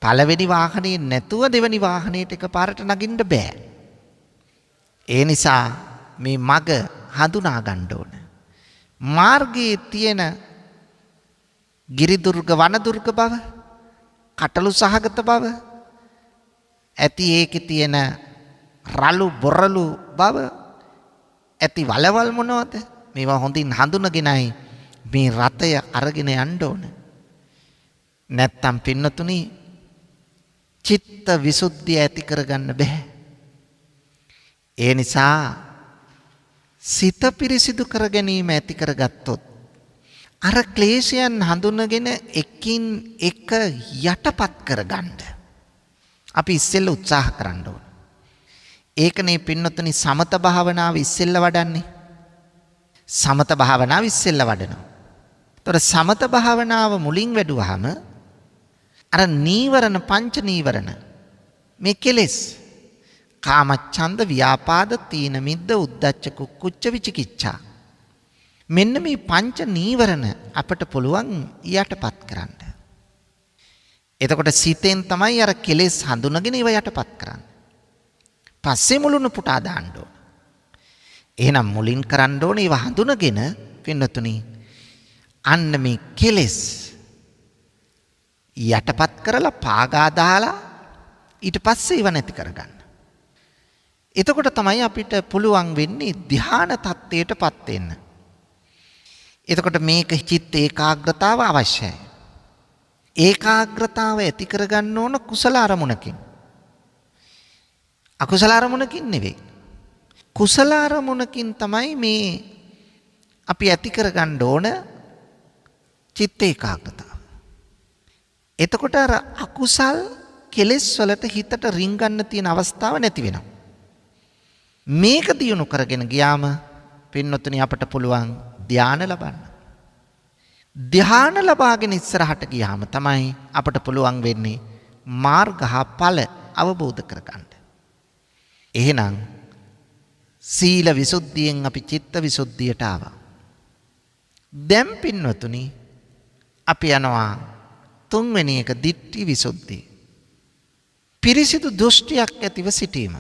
පළවෙනි වාහනේ නැතුව දෙවෙනි වාහනේට එකපාරට නගින්න බෑ. ඒ නිසා මේ මග හඳුනා ගන්න ඕන. මාර්ගයේ තියෙන ගිරිදුර්ග වනදුර්ග බව, කටළු සහගත බව, ඇති ඒකේ තියෙන රළු බොරළු බව, ඇති වලවල් මොනවද, මේවා හොඳින් හඳුනගෙනයි මේ රථය අරගෙන යන්න ඕන. නැත්තම් පින්නතුනි චිත්ත විසුද්ධිය ඇති කරගන්න බෑ. ඒ නිසා සිත පිරිසිදු කර ගැනීම ඇති කරගත්තොත් අර ක්ලේශයන් හඳුනගෙන එකින් එක යටපත් කරගන්න අපි ඉස්සෙල්ලා උත්සාහ කරන්න ඕන. ඒකනේ පින්නතුනි සමත භාවනාව ඉස්සෙල්ලා වඩන්නේ. සමත භාවනාව ඉස්සෙල්ලා වඩනවා. ඒතර සමත භාවනාව මුලින් වැඩුවාම අර නීවරණ, පංච නීවරණ, මේ කෙලෙස් කාමච්ඡන්ද, ව්‍යාපාද, තීන මිද්ද, උද්ධච්ච, කුක්කුච්ච, විචිකිච්ඡා, මෙන්න මේ පංච නීවරණ අපට පුළුවන් යටපත් කරන්න. එතකොට සිතෙන් තමයි අර කෙලෙස් හඳුනගෙන ඒව යටපත් කරන්නේ. පස්සේ මුලුණු පුටා දාන්න ඕන. එහෙනම් මුලින් කරන්න ඕනේ ඒව හඳුනගෙන පින්නතුනි අන්න මේ කෙලෙස් යටපත් කරලා පාගා දාලා ඊට පස්සේ ඒව නැති කරගන්න. එතකොට තමයි අපිට පුළුවන් වෙන්නේ ධ්‍යාන තත්ත්වයටපත් වෙන්න. එතකොට මේක චිත්ත ඒකාග්‍රතාව අවශ්‍යයි. ඒකාග්‍රතාව ඇති කරගන්න ඕන කුසල අරමුණකින්. අකුසල අරමුණකින් නෙවෙයි. කුසල අරමුණකින් තමයි මේ අපි ඇති කරගන්න ඕන චිත්ත ඒකාග්‍රතාව. එතකොට අර අකුසල් කෙලෙස් වලට හිතට රිංගන්න තියෙන අවස්ථාව නැති වෙනවා. මේක දියුණු කරගෙන ගියාම පින්නතුනි අපට පුළුවන් ධානය ලබන්න. ධ්‍යාන ලබාගෙන ඉස්සරහට ගියාම තමයි අපට පුළුවන් වෙන්නේ මාර්ග හා ඵල අවබෝධ කරගන්න. එහෙනම් සීල විසුද්ධියෙන් අපි චිත්ත විසුද්ධියට ආවා. දැන් පින්වතුනි අපි යනවා තුන්වෙනි එක දිට්ඨි විසුද්ධිය. පිරිසිදු දෘෂ්ටියක් ඇතිව සිටීම.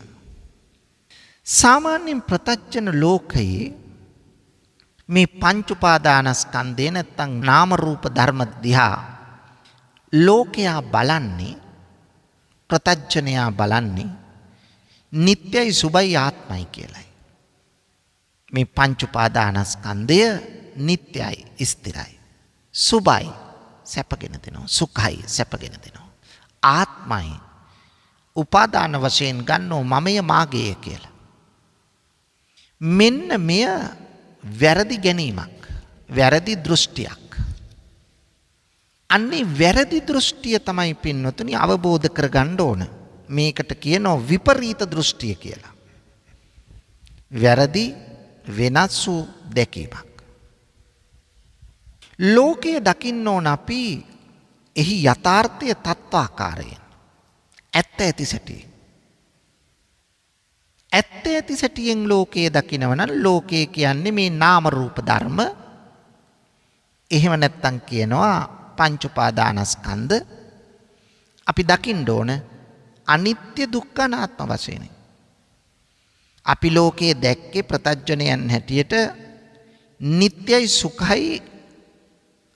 සාමාන්‍යයෙන් ප්‍රත්‍යඥ ලෝකයේ මේ පංච උපාදානස්කන්ධය නැත්තම් නාම රූප ධර්ම දිහා ලෝකයා බලන්නේ ප්‍රත්‍යඥයා බලන්නේ නිට්ටයයි සුභයි ආත්මයි කියලායි. මේ පංච උපාදානස්කන්ධය නිට්ටයයි ස්ථිරයි. සුභයි සැපගෙන දෙනවා. සුඛයි සැපගෙන දෙනවා. ආත්මයි උපාදාන වශයෙන් ගන්නෝ මමය මාගේ කියලා. මෙන්න මෙය වැරදි ගැනීමක්. වැරදි දෘෂ්ටියක්. අන්නේ වැරදි දෘෂ්ටිය තමයි පින්වතුනි අවබෝධ කරගන්න ඕන. මේකට කියනවා විපරීත දෘෂ්ටිය කියලා. වැරදි වෙනස් වූ දැකීමක්. ලෝකය දකින්න ඕන අපි එහි යථාර්ථය තත්වාකාරයෙන්. ඇත්ත ඇති සැටියෙන්. ඇත්ත ඇති සැටියෙන් ලෝකයේ දකිනව නම් ලෝකය කියන්නේ මේ නාම රූප ධර්ම. එහෙම නැත්තම් කියනවා පංච උපාදානස්කන්ධ. අපි දකින්න ඕන අනිත්‍ය දුක්ඛ අනාත්ම වශයෙන්. අපි ලෝකයේ දැක්කේ ප්‍රත්‍යඥයන් හැටියට නිට්ටයයි සුඛයි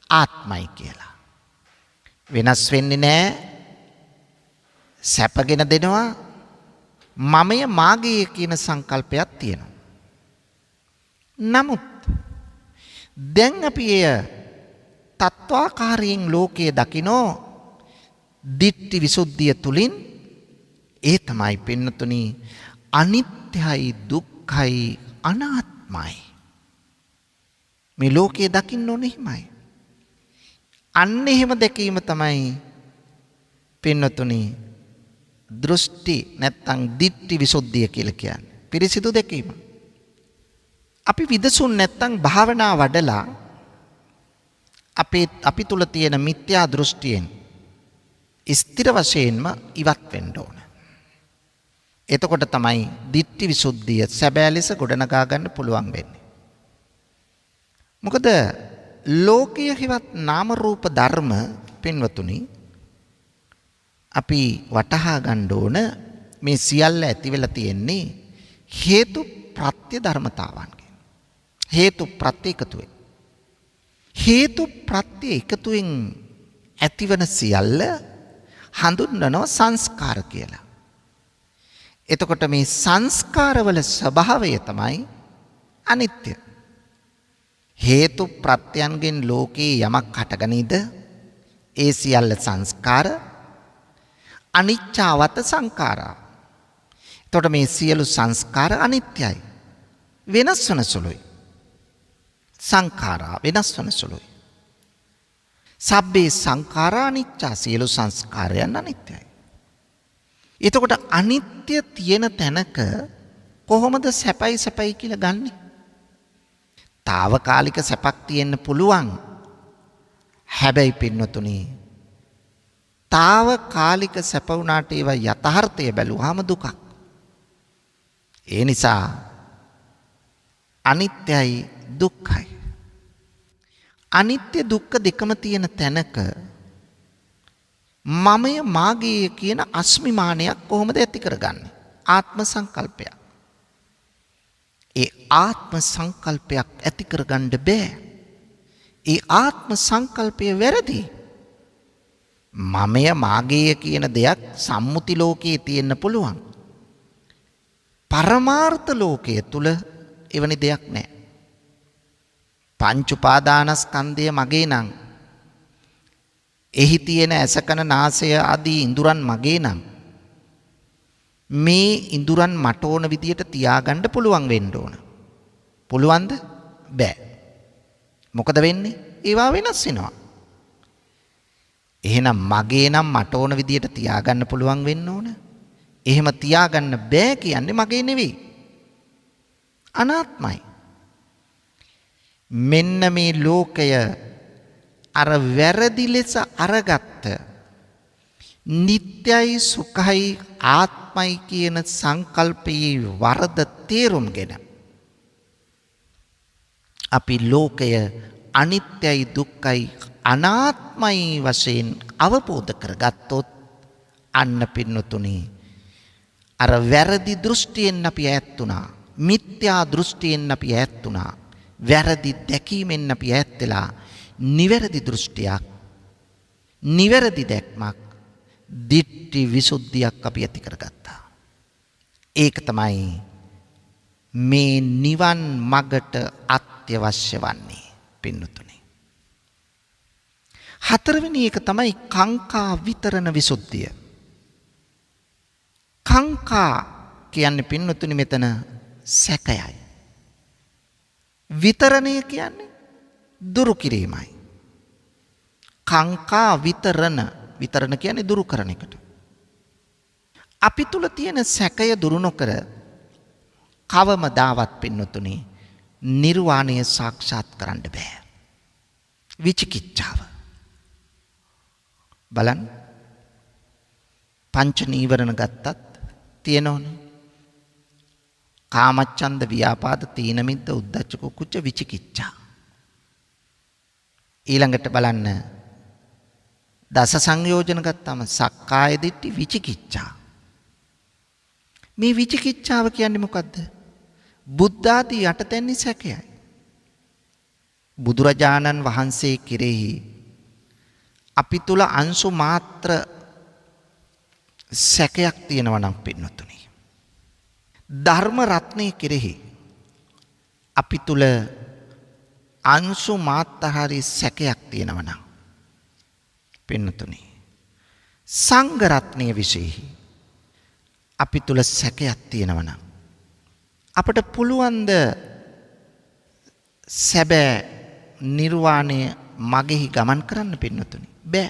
ආත්මයි කියලා. වෙනස් වෙන්නේ නැහැ. සැපගෙන දෙනවා. මමය මාගේ කියන සංකල්පයක් තියෙනවා. නමුත් දැන් අපි එය තත්වාකාරයෙන් ලෝකයේ දකිනෝ දිට්ඨි විසුද්ධිය තුලින් ඒ තමයි පින්නතුනි අනිත්‍යයි දුක්ඛයි අනාත්මයි. මේ ලෝකයේ දකින්න ඕනේ හිමයි. අන්න එහෙම දැකීම තමයි පින්නතුනි දෘෂ්ටි නැත්තම් දිට්ඨි විසුද්ධිය කියලා කියන්නේ. පිරිසිදු දැකීම. අපි විදසුන් නැත්තම් භාවනා වඩලා අපි තුල තියෙන මිත්‍යා දෘෂ්ටියෙන් ස්ථිර වශයෙන්ම ඉවත් වෙන්න ඕන. එතකොට තමයි දිට්ඨි විසුද්ධිය සැබෑ ලෙස ගොඩනගා ගන්න පුළුවන් වෙන්නේ. මොකද ලෝකයේ හිවත් නාම රූප ධර්ම පින්වතුනි අපි වටහා ගන්න ඕන මේ සියල්ල ඇති වෙලා තියෙන්නේ හේතු ප්‍රත්‍ය ධර්මතාවන්ගෙන්. හේතු ප්‍රත්‍ය එකතුවෙන්. හේතු ප්‍රත්‍ය එකතුවෙන් ඇතිවන සියල්ල හඳුන්වනවා සංස්කාර කියලා. එතකොට මේ සංස්කාරවල ස්වභාවය තමයි අනිත්‍ය. හේතු ප්‍රත්‍යයන්ගෙන් ලෝකේ යමක් හටගනීද ඒ සියල්ල සංස්කාර. අනිච්චවත සංඛාරා. එතකොට මේ සියලු සංස්කාර අනිත්‍යයි. වෙනස් වන සුළුයි. සංඛාරා වෙනස් වන සුළුයි. සබ්බේ සංඛාරා අනිච්චා සියලු සංස්කාරයන් අනිත්‍යයි. එතකොට අනිත්‍ය තියෙන තැනක කොහොමද සැපයි කියලා ගන්නෙ? తాවකාලික සැපක් තියෙන්න පුළුවන්. හැබැයි පින්නතුනි తాවකාලික සැප වුණාට ඒවා යථාර්ථය බැලුවාම දුකක්. ඒ නිසා අනිත්‍යයි දුක්ඛයි. අනිත්‍ය දුක්ඛ දෙකම තියෙන තැනක මමය මාගේ කියන අස්මිමානයක් කොහොමද ඇති කරගන්නේ? ආත්ම සංකල්පයක්. ඒ ආත්ම සංකල්පයක් ඇති කරගන්න බෑ. ඒ ආත්ම සංකල්පය වැරදි. මමය මාගේ කියන දෙයක් සම්මුති ලෝකයේ තියෙන්න පුළුවන්. පරමාර්ථ ලෝකයේ තුල එවැනි දෙයක් නැහැ. පංච උපාදානස්කන්ධය මගේ නම් එහි තියෙන ඇස කන නාසය ආදී ඉඳුරන් මගේ නම් මේ ඉඳුරන් මට ඕන විදියට තියාගන්න පුළුවන් වෙන්න ඕන. පුළුවන්ද? බෑ. මොකද වෙන්නේ? ඒවා වෙනස් වෙනවා. එහෙනම් මගේ නම් මට ඕන විදියට තියාගන්න පුළුවන් වෙන්න ඕන. එහෙම තියාගන්න බෑ කියන්නේ මගේ නෙවෙයි. අනාත්මයි. මෙන්න මේ ලෝකය අර වැරදි ලෙස අරගත්ත නිත්‍යයි සුඛයි ආත්මයි කියන සංකල්පයේ වරද තේරුම්ගෙන අපි ලෝකය අනිත්‍යයි දුක්ඛයි අනාත්මයි වශයෙන් අවබෝධ කරගත්තොත් අන්න පින්නතුනි අර වැරදි දෘෂ්ටියෙන් අපි ඈත් වුණා. මිත්‍යා දෘෂ්ටියෙන් අපි ඈත් වුණා. වැරදි දැකීමෙන් අපි ඈත් වෙලා නිවැරදි දෘෂ්ටියක්, නිවැරදි දැක්මක්, දිට්ඨි විසුද්ධියක් අපි ඇති කරගත්තා. ඒක තමයි මේ නිවන් මගට අත්‍යවශ්‍ය වන්නේ පින්නතුනි. හතරවෙනි එක තමයි කාංකා විතරණ විසුද්ධිය. කාංකා කියන්නේ පින්නතුනි මෙතන සැකයයි. විතරණය කියන්නේ දුරු කිරීමයි. කාංකා විතරණ, විතරණ කියන්නේ දුරු කරන එකට. අපි තුල තියෙන සැකය දුරු නොකර කවමදාවත් පින්නතුනි නිර්වාණය සාක්ෂාත් කරන්න බෑ. විචිකිච්ඡාව බලන්න, පංච නීවරණ ගත්තත් තියෙනවනේ. කාමච්ඡන්ද, ව්‍යාපාද, තීන මිද්ද, උද්ධච්ච කුච්ච, විචිකිච්ඡා. ඊළඟට බලන්න දස සංයෝජන ගත්තාම සක්කාය දිට්ඨි, විචිකිච්ඡා. මේ විචිකිච්ඡාව කියන්නේ මොකද්ද? බුද්ධ ආදී යටතැන්නේ සැකයයි. බුදුරජාණන් වහන්සේ කෙරෙහි අපි තුල අංශු මාත්‍ර සැකයක් තියෙනවා නම් පින්නතුනි, ධර්ම රත්නයේ කෙරෙහි අපි තුල අංශු මාත්‍රහරි සැකයක් තියෙනවා නම් පින්නතුනි, සංඝ රත්නයේ විශේෂයි අපි තුල සැකයක් තියෙනවා නම් අපට පුළුවන් ද සැබෑ නිර්වාණය මගෙහි ගමන් කරන්න පින්නතුනි? බෑ.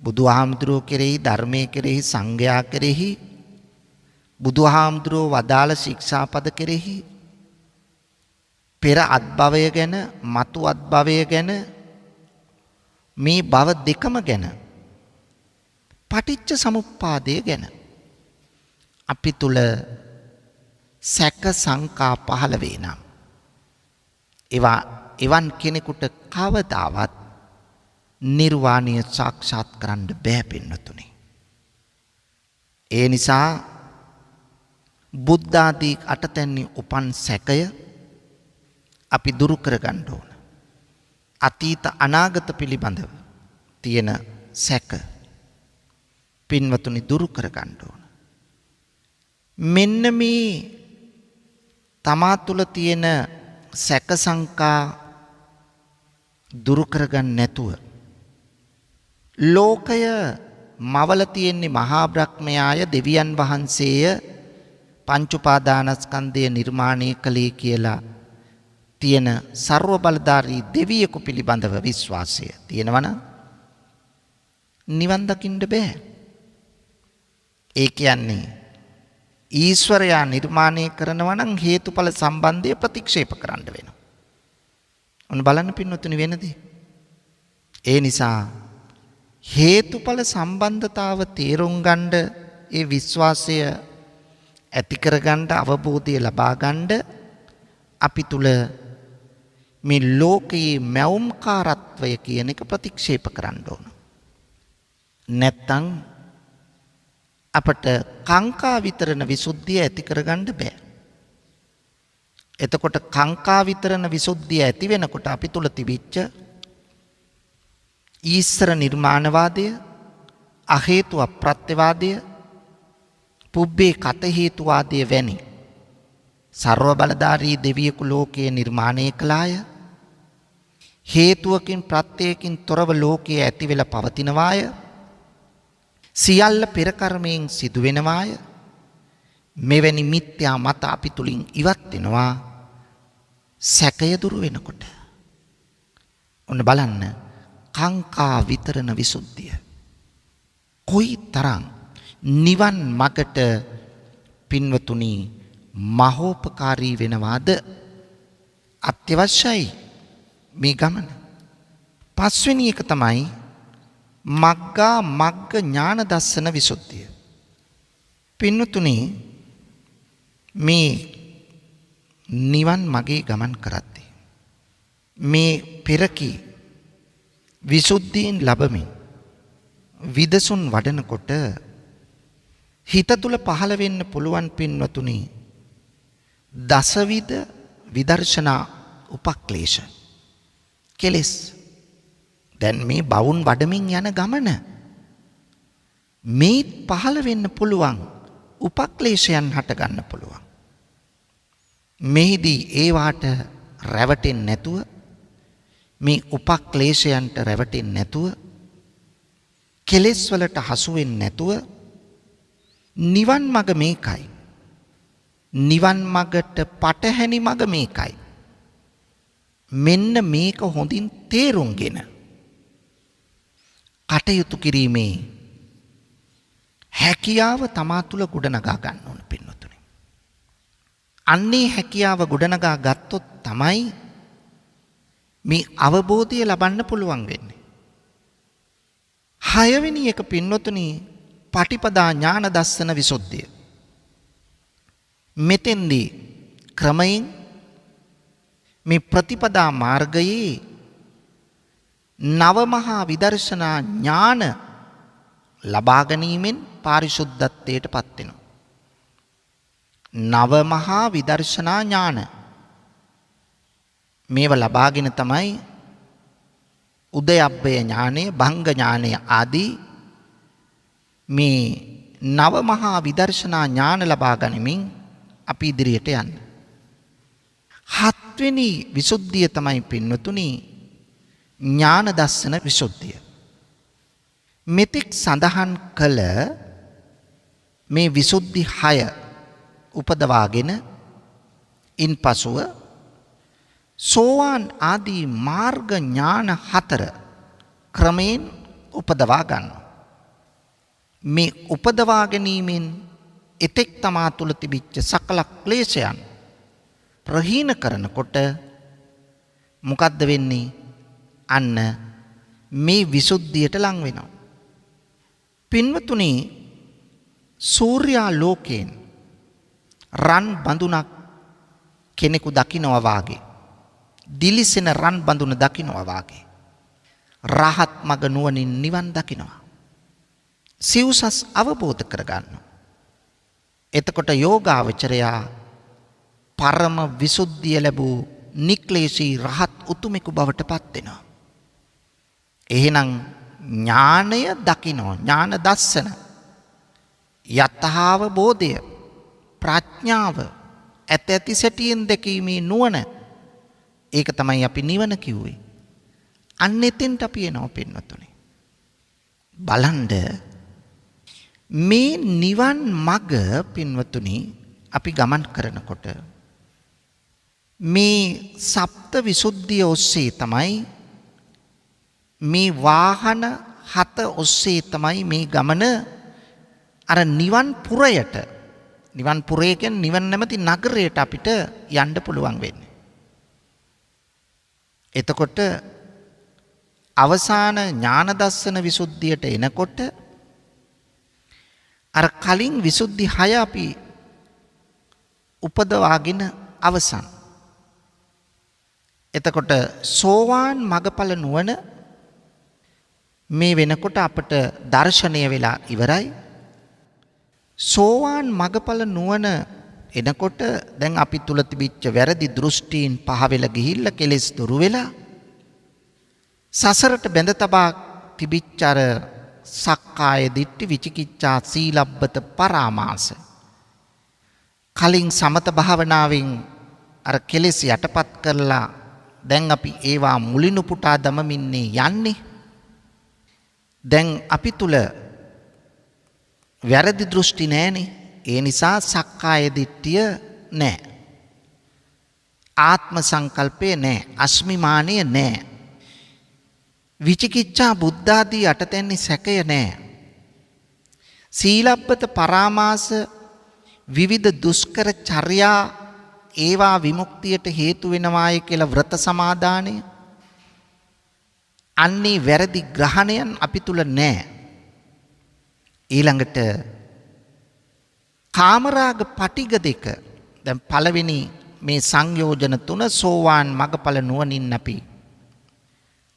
බුදුහාමුදුරුවෝ කෙරෙහි, ධර්මයේ කෙරෙහි, සංඝයා කෙරෙහි, බුදුහාමුදුරුවෝ වදාළ ශික්ෂාපද කෙරෙහි, පෙර අත්භවය ගැන, මතු අත්භවය ගැන, මේ භව දෙකම ගැන, පටිච්ච සමුප්පාදය ගැන අපි තුල සැක සංකා පහළ වේ නම් ඒවා එවන් කෙනෙකුට කවදාවත් නිර්වාණය සාක්ෂාත් කරන්න බෑ පින්නතුනි. ඒ නිසා බුද්ධ ආදී අටතැන්නේ උපන් සැකය අපි දුරු කරගන්න ඕන. අතීත අනාගත පිළිබඳව තියෙන සැක පින්වතුනි දුරු කරගන්න ඕන. මෙන්න මේ තමා තුළ තියෙන සැක සංකා දුරු කරගන්න නැතුව ලෝකය මවල තියෙන්නේ මහා බ්‍රහ්මයාය, දෙවියන් වහන්සේය, පංච උපාදානස්කන්ධය නිර්මාණය කළේ කියලා තියෙන ਸਰව බලධාරී දෙවියෙකු පිළිබඳව විශ්වාසය තියෙනවනම් නිවන් දකින්න බෑ. ඒ කියන්නේ ඊශ්වරයා නිර්මාණය කරනවා නම් හේතුඵල සම්බන්ධය ප්‍රතික්ෂේප කරන්න වෙනවා. ඔන්න බලන්න පින්නතුනි වෙනදී. ඒ නිසා හේතුඵල සම්බන්ධතාව තේරුම් ගන්න, ඒ විශ්වාසය ඇති කරගන්න, අවබෝධය ලබා ගන්න අපි තුල මේ ලෝකයේ මෞම්කාරත්වය කියන එක ප්‍රතික්ෂේප කරන්න ඕන. නැත්තම් අපට කාංකා විතරණ විසුද්ධිය ඇති කරගන්න බෑ. එතකොට කාංකා විතරණ විසුද්ධිය ඇති වෙනකොට අපි තුල තිබිච්ච ඊශ්වර නිර්මාණවාදය, අහේතු අප්‍රත්‍යවාදය, පුබ්බේ කත හේතුවාදය වැනි ਸਰව බලධාරී දෙවියෙකු ලෝකයේ නිර්මාණය කළාය, හේතුවකින් ප්‍රත්‍යයකින් තොරව ලෝකයේ ඇති වෙලා පවතිනවාය, සියල්ල පෙර කර්මයෙන් සිදු වෙනවාය, මෙවැනි මිත්‍යා මත අපි තුලින් ඉවත් වෙනවා සැකය දුරු වෙනකොට. ඔන්න බලන්න කාංකා විතරණ විසුද්ධිය කොයි තරම් නිවන් මගට පින්වතුනි මහෝපකාරී වෙනවාද? අත්‍යවශ්‍යයි මේ ගමන. පස්වෙනි එක තමයි මග්ගා මග්ග ඥාන දස්සන විසුද්ධිය. පින්නතුනි මේ නිවන් මගේ ගමන් කරද්දී මේ පෙරකි විසුද්ධීන් ලැබමින් විදසුන් වඩනකොට හිත තුල පහළ වෙන්න පුළුවන් පින්වතුනි දසවිධ විදර්ශනා උපක්ලේශ කෙලෙස්. දැන් මේ බවුන් වඩමින් යන ගමන මේ පහළ වෙන්න පුළුවන් උපක්ලේශයන් හට ගන්න පුළුවන්. මෙහිදී ඒවාට රැවටෙන්නේ නැතුව මේ උපක්ලේශයන්ට රැවටෙන්නේ නැතුව කෙලෙස් වලට හසු වෙන්නේ නැතුව නිවන් මඟ මේකයි. නිවන් මඟට පටහැනි මඟ මේකයි. මෙන්න මේක හොඳින් තේරුම්ගෙන කටයුතු කිරීමේ හැකියාව තමා තුළ ගොඩනගා ගන්න ඕන පින්වතුනි. අන්නේ හැකියාව ගොඩනගා ගත්තොත් තමයි මේ අවබෝධය ලබන්න පුළුවන් වෙන්නේ. 6 වෙනි එක පින්වතුනි පටිපදා ඥාන දස්සන විසුද්ධිය. මෙතෙන්දී ක්‍රමයෙන් මේ ප්‍රතිපදා මාර්ගයේ නව මහා විදර්ශනා ඥාන ලබා ගැනීමෙන් පාරිශුද්ධත්වයට පත් වෙනවා. නව මහා විදර්ශනා ඥාන මේව ලබාගෙන තමයි උදයබ්බය ඥානය, භංග ඥානය ආදී මේ නව මහා විදර්ශනා ඥාන ලබා ගනිමින් අපි ඉදිරියට යන්නේ. 7 වෙනි විසුද්ධිය තමයි පින්වතුනි ඥාන දස්සන විසුද්ධිය. මෙතෙක් සඳහන් කළ මේ විසුද්ධි 6 උපදවාගෙන ඉන්පසුව සෝවාන් ආදී මාර්ග ඥාන 4 ක්‍රමයෙන් උපදවා ගන්නවා. මේ උපදවා ගැනීමෙන් එතෙක් තමා තුළ තිබිච්ච සකල ක්ලේශයන් ප්‍රහීන කරනකොට මොකද්ද වෙන්නේ? අන්න මේ විසුද්ධියට ලං වෙනවා. පින්වතුනි සූර්යා ලෝකයෙන් රන් බඳුනක් කෙනෙකු දකිනවා වාගේ, දිලිසෙන රන් බඳුන දකිනවා වාගේ රහත් මග නුවණින් නිවන් දකිනවා. සිව්සස් අවබෝධ කරගන්නවා. එතකොට යෝගාවචරයා පරම විසුද්ධිය ලැබූ නික්ලේශී රහත් උතුමෙකු බවට පත් වෙනවා. එහෙනම් ඥානය දකිනවා, ඥාන දස්සන, යථාවබෝධය, ප්‍රඥාව, ඇති සැටියෙන් දැකීමේ නුවණ, ඒක තමයි අපි නිවන කිව්වේ. අන්න එතෙන්ට අපි එනවා පින්වතුනි. බලන්න මේ නිවන් මඟ පින්වතුනි අපි ගමන් කරනකොට මේ සප්ත විසුද්ධිය ඔස්සේ තමයි, මේ වාහන 7 ඔස්සේ තමයි මේ ගමන අර නිවන් පුරයට, නිවන් පුරය කියන්නේ නිවන් නැමැති නගරයට අපිට යන්න පුළුවන් වෙන්නේ. එතකොට අවසාන ඥාන දස්සන විසුද්ධියට එනකොට අර කලින් විසුද්ධි 6 අපි උපදවාගෙන අවසන්. එතකොට සෝවාන් මගඵල නුවණ මේ වෙනකොට අපට දර්ශනය වෙලා ඉවරයි. සෝවාන් මගඵල නුවණ එනකොට දැන් අපි තුල තිබිච්ච වැරදි දෘෂ්ටීන් පහ වෙලා ගිහිල්ලා කෙලෙස් දුරු වෙලා සසරට බැඳ තබා තිබිච්ච අර සක්කාය දිට්ඨි, විචිකිච්ඡා, සීලබ්බත පරාමාස කලින් සමත භාවනාවෙන් අර කෙලෙස් යටපත් කරලා දැන් අපි ඒවා මුලිනු පුටා දමමින්නේ යන්නේ. දැන් අපි තුල වැරදි දෘෂ්ටි නැහැනේ. ඒ නිසා සක්කාය දිට්ඨිය නැහැ. ආත්ම සංකල්පය නැහැ. අස්මිමානය නැහැ. විචිකිච්ඡා බුද්ධාදී යටතැන්නේ සැකය නැහැ. සීලබ්බත පරාමාස විවිධ දුෂ්කර චර්යා ඒවා විමුක්තියට හේතු වෙනවායි කියලා ව්‍රත සමාදානය, අන්නේ වැරදි ග්‍රහණයන් අපි තුල නැහැ. ඊළඟට කාමරාග පටිග දෙක දැන් පළවෙනි මේ සංයෝජන තුන සෝවාන් මගඵල නුවණින් අපි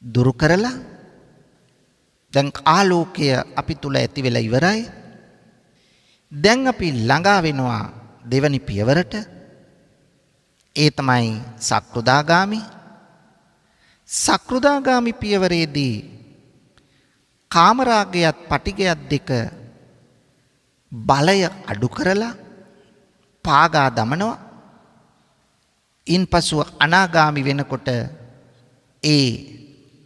දුරු කරලා දැන් ආලෝකය අපි තුල ඇති වෙලා ඉවරයි. දැන් අපි ළඟා වෙනවා දෙවනි පියවරට. ඒ තමයි සක්‍රුදාගාමි. සක්‍රුදාගාමි පියවරේදී කාමරාගයත් පටිගයත් දෙක බලය අඩු කරලා පාගා දමනවා. ඉන්පසුව අනාගාමි වෙනකොට ඒ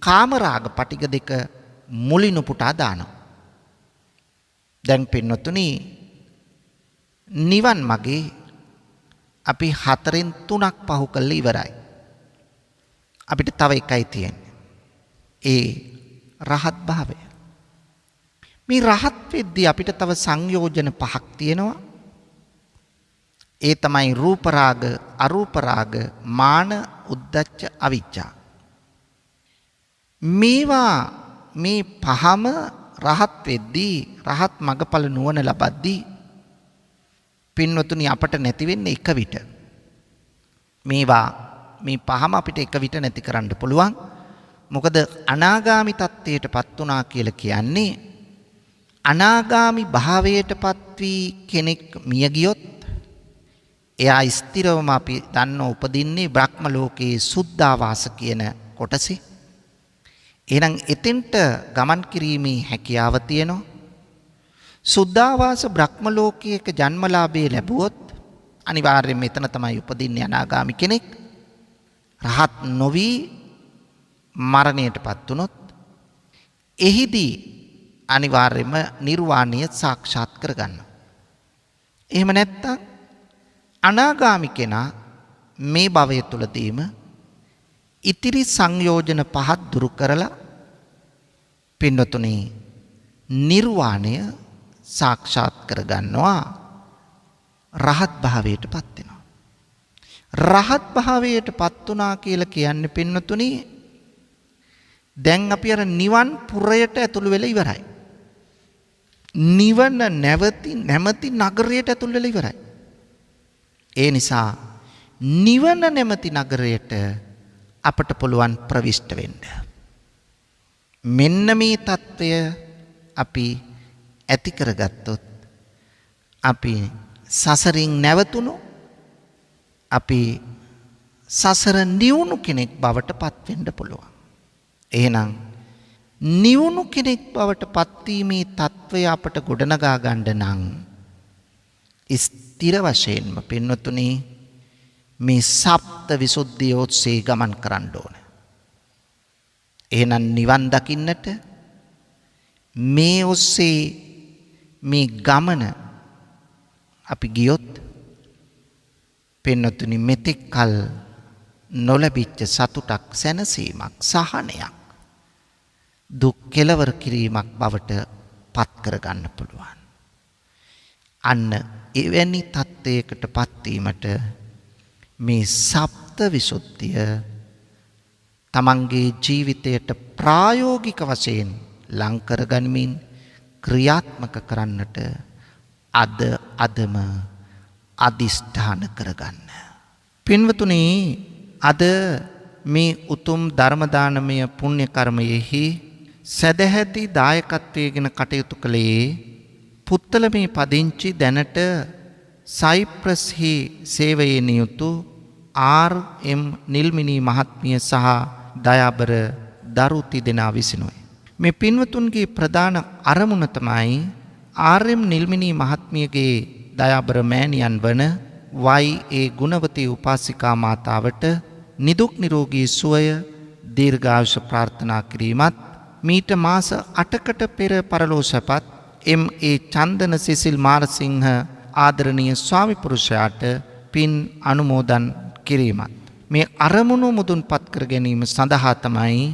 කාමරාග පටිග දෙක මුලින් උපුටා දානවා. දැන් පින්නතුනි නිවන් මාගේ අපි 4න් 3ක් පහු කළා ඉවරයි. අපිට තව එකයි තියෙන්නේ. ඒ රහත් භාවය. මේ රහත් වෙද්දී අපිට තව සංයෝජන 5ක් තියෙනවා. ඒ තමයි රූප රාග, අරූප රාග, මාන, උද්ධච්ච, අවිජ්ජා. මේවා මේ පහම රහත් වෙද්දී රහත් මගඵල නුවණ ලබද්දී පින්වතුනි අපට නැති වෙන්නේ එක විට. මේවා මේ පහම අපිට එක විට නැති කරන්න පුළුවන්. මොකද අනාගාමි තත්ත්වයටපත් වුණා කියලා කියන්නේ අනාගාමි භාවයටපත් වී කෙනෙක් මිය ගියොත් එයා ස්ථිරවම අපි දන්න උපදින්නේ බ්‍රහ්ම ලෝකයේ සුද්ධාවාස කියන කොටසේ. එහෙනම් එතෙන්ට ගමන් කිරීමේ හැකියාව තියෙනවා. සුද්ධාවාස බ්‍රහ්ම ලෝකයක ජන්මලාභය ලැබුවොත් අනිවාර්යයෙන් මෙතන තමයි උපදින්නේ අනාගාමි කෙනෙක්. රහත් නොවි මරණයටපත් වුනොත් එහිදී අනිවාර්යයෙන්ම නිර්වාණය සාක්ෂාත් කරගන්නවා. එහෙම නැත්නම් අනාගාමි කෙනා මේ භවය තුලදීම ඉතිරි සංයෝජන පහක් දුරු කරලා පින්නතුනි නිර්වාණය සාක්ෂාත් කරගන්නවා. රහත් භාවයටපත් වෙනවා. රහත් භාවයටපත් වුණා කියලා කියන්නේ පින්නතුනි දැන් අපි අර නිවන් පුරයට ඇතුළු වෙලා ඉවරයි. නිවන නැමැති නගරයට ඇතුළු වෙලා ඉවරයි. ඒ නිසා නිවන නැමැති නගරයට අපට පුළුවන් ප්‍රවිෂ්ඨ වෙන්න. මෙන්න මේ తত্ত্বය අපි ඇති කරගත්තොත් අපි සසරින් නැවතුණු අපි සසර නිවුණු කෙනෙක් බවට පත් වෙන්න පුළුවන්. එහෙනම් නිවුණු කෙනෙක් බවට පත්වීමේ తত্ত্বය අපට ගොඩනගා ගන්න නම් ස්ථිර වශයෙන්ම පින්වතුනි මේ සප්ත විසුද්ධිය ඔස්සේ ගමන් කරන්න ඕන. එහෙනම් නිවන් දකින්නට මේ ඔස්සේ මේ ගමන අපි ගියොත් පින්වතුනි මෙතෙක් කල නොලැබිච්ච සතුටක්, සැනසීමක්, සහනයක්, දුක් කෙලවර කිරීමක් බවට පත් කරගන්න පුළුවන්. අන්න එවැනි තත්ත්වයකට පත්වීමට මේ සප්ත විසුද්ධිය තමන්ගේ ජීවිතයට ප්‍රායෝගික වශයෙන් ලං කරගනිමින් ක්‍රියාත්මක කරන්නට අදම අදිෂ්ඨාන කරගන්න. පින්වතුනි අද මේ උතුම් ධර්ම දානමය පුණ්‍ය කර්මයෙහි සදැහැති දායකත්වයෙන් කටයුතු කළේ පුත්තලමේ පදිංචි දැනට සයිප්‍රස්හි සේවයේ නියුතු ආර්.එම්. නිල්මිනී මහත්මිය සහ දයාබර දරු තිදෙනා විසිනුයි. මේ පින්වතුන්ගේ ප්‍රධාන අරමුණ තමයි ආර්.එම්. නිල්මිනී මහත්මියගේ දයාබර මෑණියන් වන වයි.ඒ. ගුණවතී උපාසිකා මාතාවට නිදුක් නිරෝගී සුවය දීර්ඝායුෂ ප්‍රාර්ථනා කිරීමත් මීට මාස 8කට පෙර පරලෝසපත් එම්.ඒ. චන්දන සිසිල් මාරසිංහ ආදරණීය ස්වාමි පුරුෂයාට පින් අනුමෝදන් කිරීමත් මේ අරමුණු මුදුන්පත් කර ගැනීම සඳහා තමයි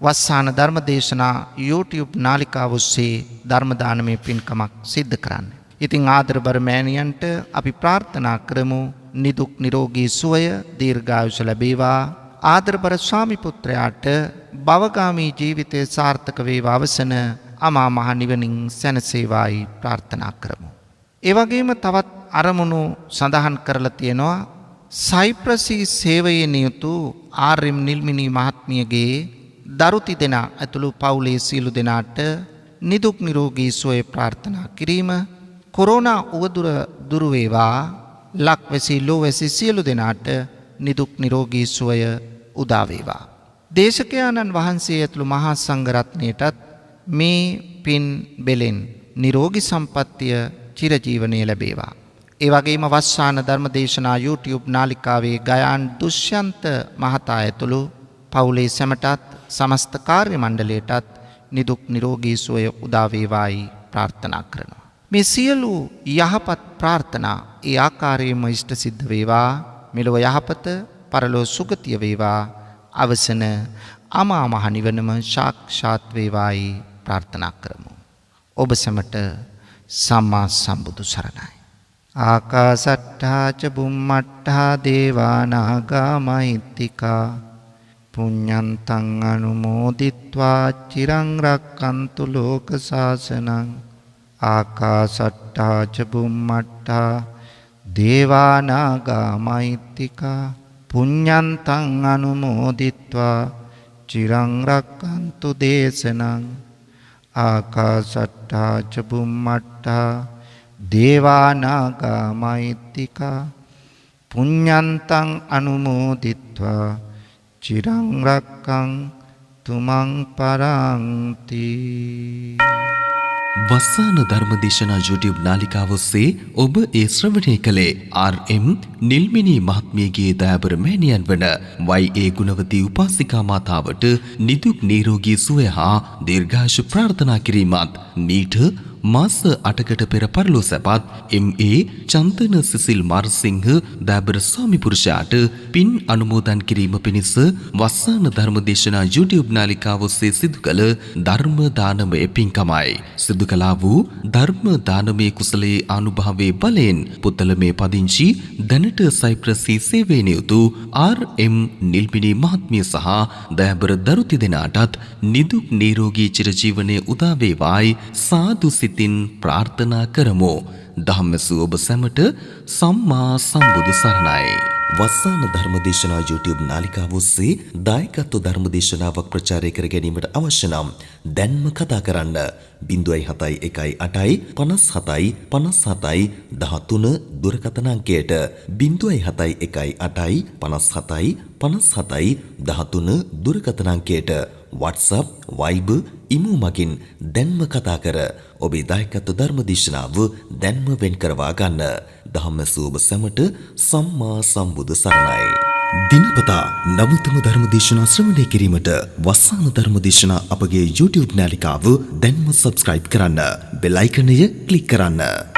වස්සාන ධර්මදේශනා YouTube නාලිකාව ඔස්සේ ධර්ම දානමය පින්කමක් සිද්ධ කරන්නේ. ඉතින් ආදරබර මෑණියන්ට අපි ප්‍රාර්ථනා කරමු නිදුක් නිරෝගී සුවය දීර්ඝායුෂ ලැබේවා. ආදරබර ස්වාමි පුත්‍රයාට භවගාමී ජීවිතය සාර්ථක වේවා අවසන අමා මහ නිවනින් සැනසේවායි ප්‍රාර්ථනා කරමු. ඒ වගේම තවත් අරමුණු සඳහන් කරලා තියෙනවා. සයිප්‍රසී සේවයේ නියුතු ආර්.එම්. නිල්මිනී මහත්මියගේ දරු තිදෙනා ඇතුළු පවුලේ සියලු දෙනාට නිදුක් නිරෝගී සුවය ප්‍රාර්ථනා කිරීම. කොරෝනා උවදුර දුරු වේවා. ලක්වැසි ලෝවැසි සියලු දෙනාට නිදුක් නිරෝගී සුවය උදා වේවා. දේශකයාණන් වහන්සේ ඇතුළු මහා සංඝරත්නයටත් මේ පින් බෙලෙන් නිරෝගී සම්පන්නිය චිරජීවනයේ ලැබේවා. ඒ වගේම වස්සාන ධර්මදේශනා YouTube නාලිකාවේ ගයාන් දුෂ්‍යන්ත මහතා ඇතුළු පවුලේ සැමටත් සමස්ත කාර්ය මණ්ඩලයටත් නිදුක් නිරෝගී සුවය උදා වේවායි ප්‍රාර්ථනා කරනවා. මේ සියලු යහපත් ප්‍රාර්ථනා ඒ ආකාරයෙන්ම ඉෂ්ට සිද්ධ වේවා. මෙලොව යහපත පරලොව සුගතිය වේවා. අවසන අමා මහ නිවනම සාක්ෂාත් වේවායි ප්‍රාර්ථනා කරමු. ඔබ සැමට සම්මා සම්බුදු සරණයි. ආකාසට්ඨා ච බුම්මට්ඨා දේවා නාග මහිත්‍තිකා පුඤ්ඤන්තං අනුමෝදිත්වා චිරං රක්칸තු ලෝක සාසනං. ආකාසට්ඨා ච බුම්මට්ඨා දේවා නාග මහිත්‍තිකා පුඤ්ඤන්තං අනුමෝදිත්වා චිරං රක්칸තු දේශනං. ආකාසට්ඨා ච බුම්මට්ඨා දේවා නාග මහිත්‍තිකා පුඤ්ඤන්තං අනුමෝදිත්වා චිරං රක්ඛන්තු මං පරන්ති. වස්සාන ධර්මදේශනා YouTube නාලිකාව ඔස්සේ ඔබ ඒ ශ්‍රවණය කළේ ආර්.එම්. නිල්මිනී මහත්මියගේ දයාබර මෑණියන් වන වයි.ඒ. ගුණවතී උපාසිකා මාතාවට නිදුක් නිරෝගී සුවය හා දීර්ඝායුෂ ප්‍රාර්ථනා කිරීමත් මීට මාස 8කට පෙර පරලෝ සැපත් එම්.ඒ. චන්දන සිසිල් මාර්සිංහ දයාබර ස්වාමි පුරුෂයාට පින් අනුමෝදන් කිරීම පිණිස වස්සාන ධර්මදේශනා YouTube නාලිකාව ඔස්සේ සිදු කළ ධර්ම දානමය පින්කමයි. සිදු කළා වූ ධර්ම දානමය කුසලයේ අනුභවයේ බලයෙන් පුත්තලමේ පදිංචි දැනට සයිප්‍රසී සේවයේ නියුතු ආර්.එම්. නිල්මිනී මහත්මිය සහ දයාබර දරු තිදෙනාටත් නිදුක් නිරෝගී චිරජීවනයේ උදා වේවායි සාදු සිතින් ප්‍රාර්ථනා කරමු. ධම්මසු ඔබ සැමට සම්මා සම්බුදු සරණයි. වස්සාන ධර්මදේශනා YouTube නාලිකාව ඔස්සේ දායකත්ව ධර්මදේශනාවක් ප්‍රචාරය කර ගැනීමට අවශ්‍ය නම් දැන්ම කතා කරන්න 071 57 57 13 දුරකථන අංකයට 071 57 57 13 දුරකථන අංකයට WhatsApp Viber ඉමු මගින් දැන්ම කතා කර ඔබේ දායකත්ව ධර්මදේශනාව දැන්ම වෙන් කරවා ගන්න. ධම්මසු ඔබ සැමට සම්මා සම්බුදු සරණයි. දිනපතා නවතම ධර්මදේශනා ශ්‍රවණය කිරීමට වස්සාන ධර්මදේශනා අපගේ YouTube නාලිකාව දැන්ම subscribe කරන්න. බෙල් අයිකනය ක්ලික් කරන්න.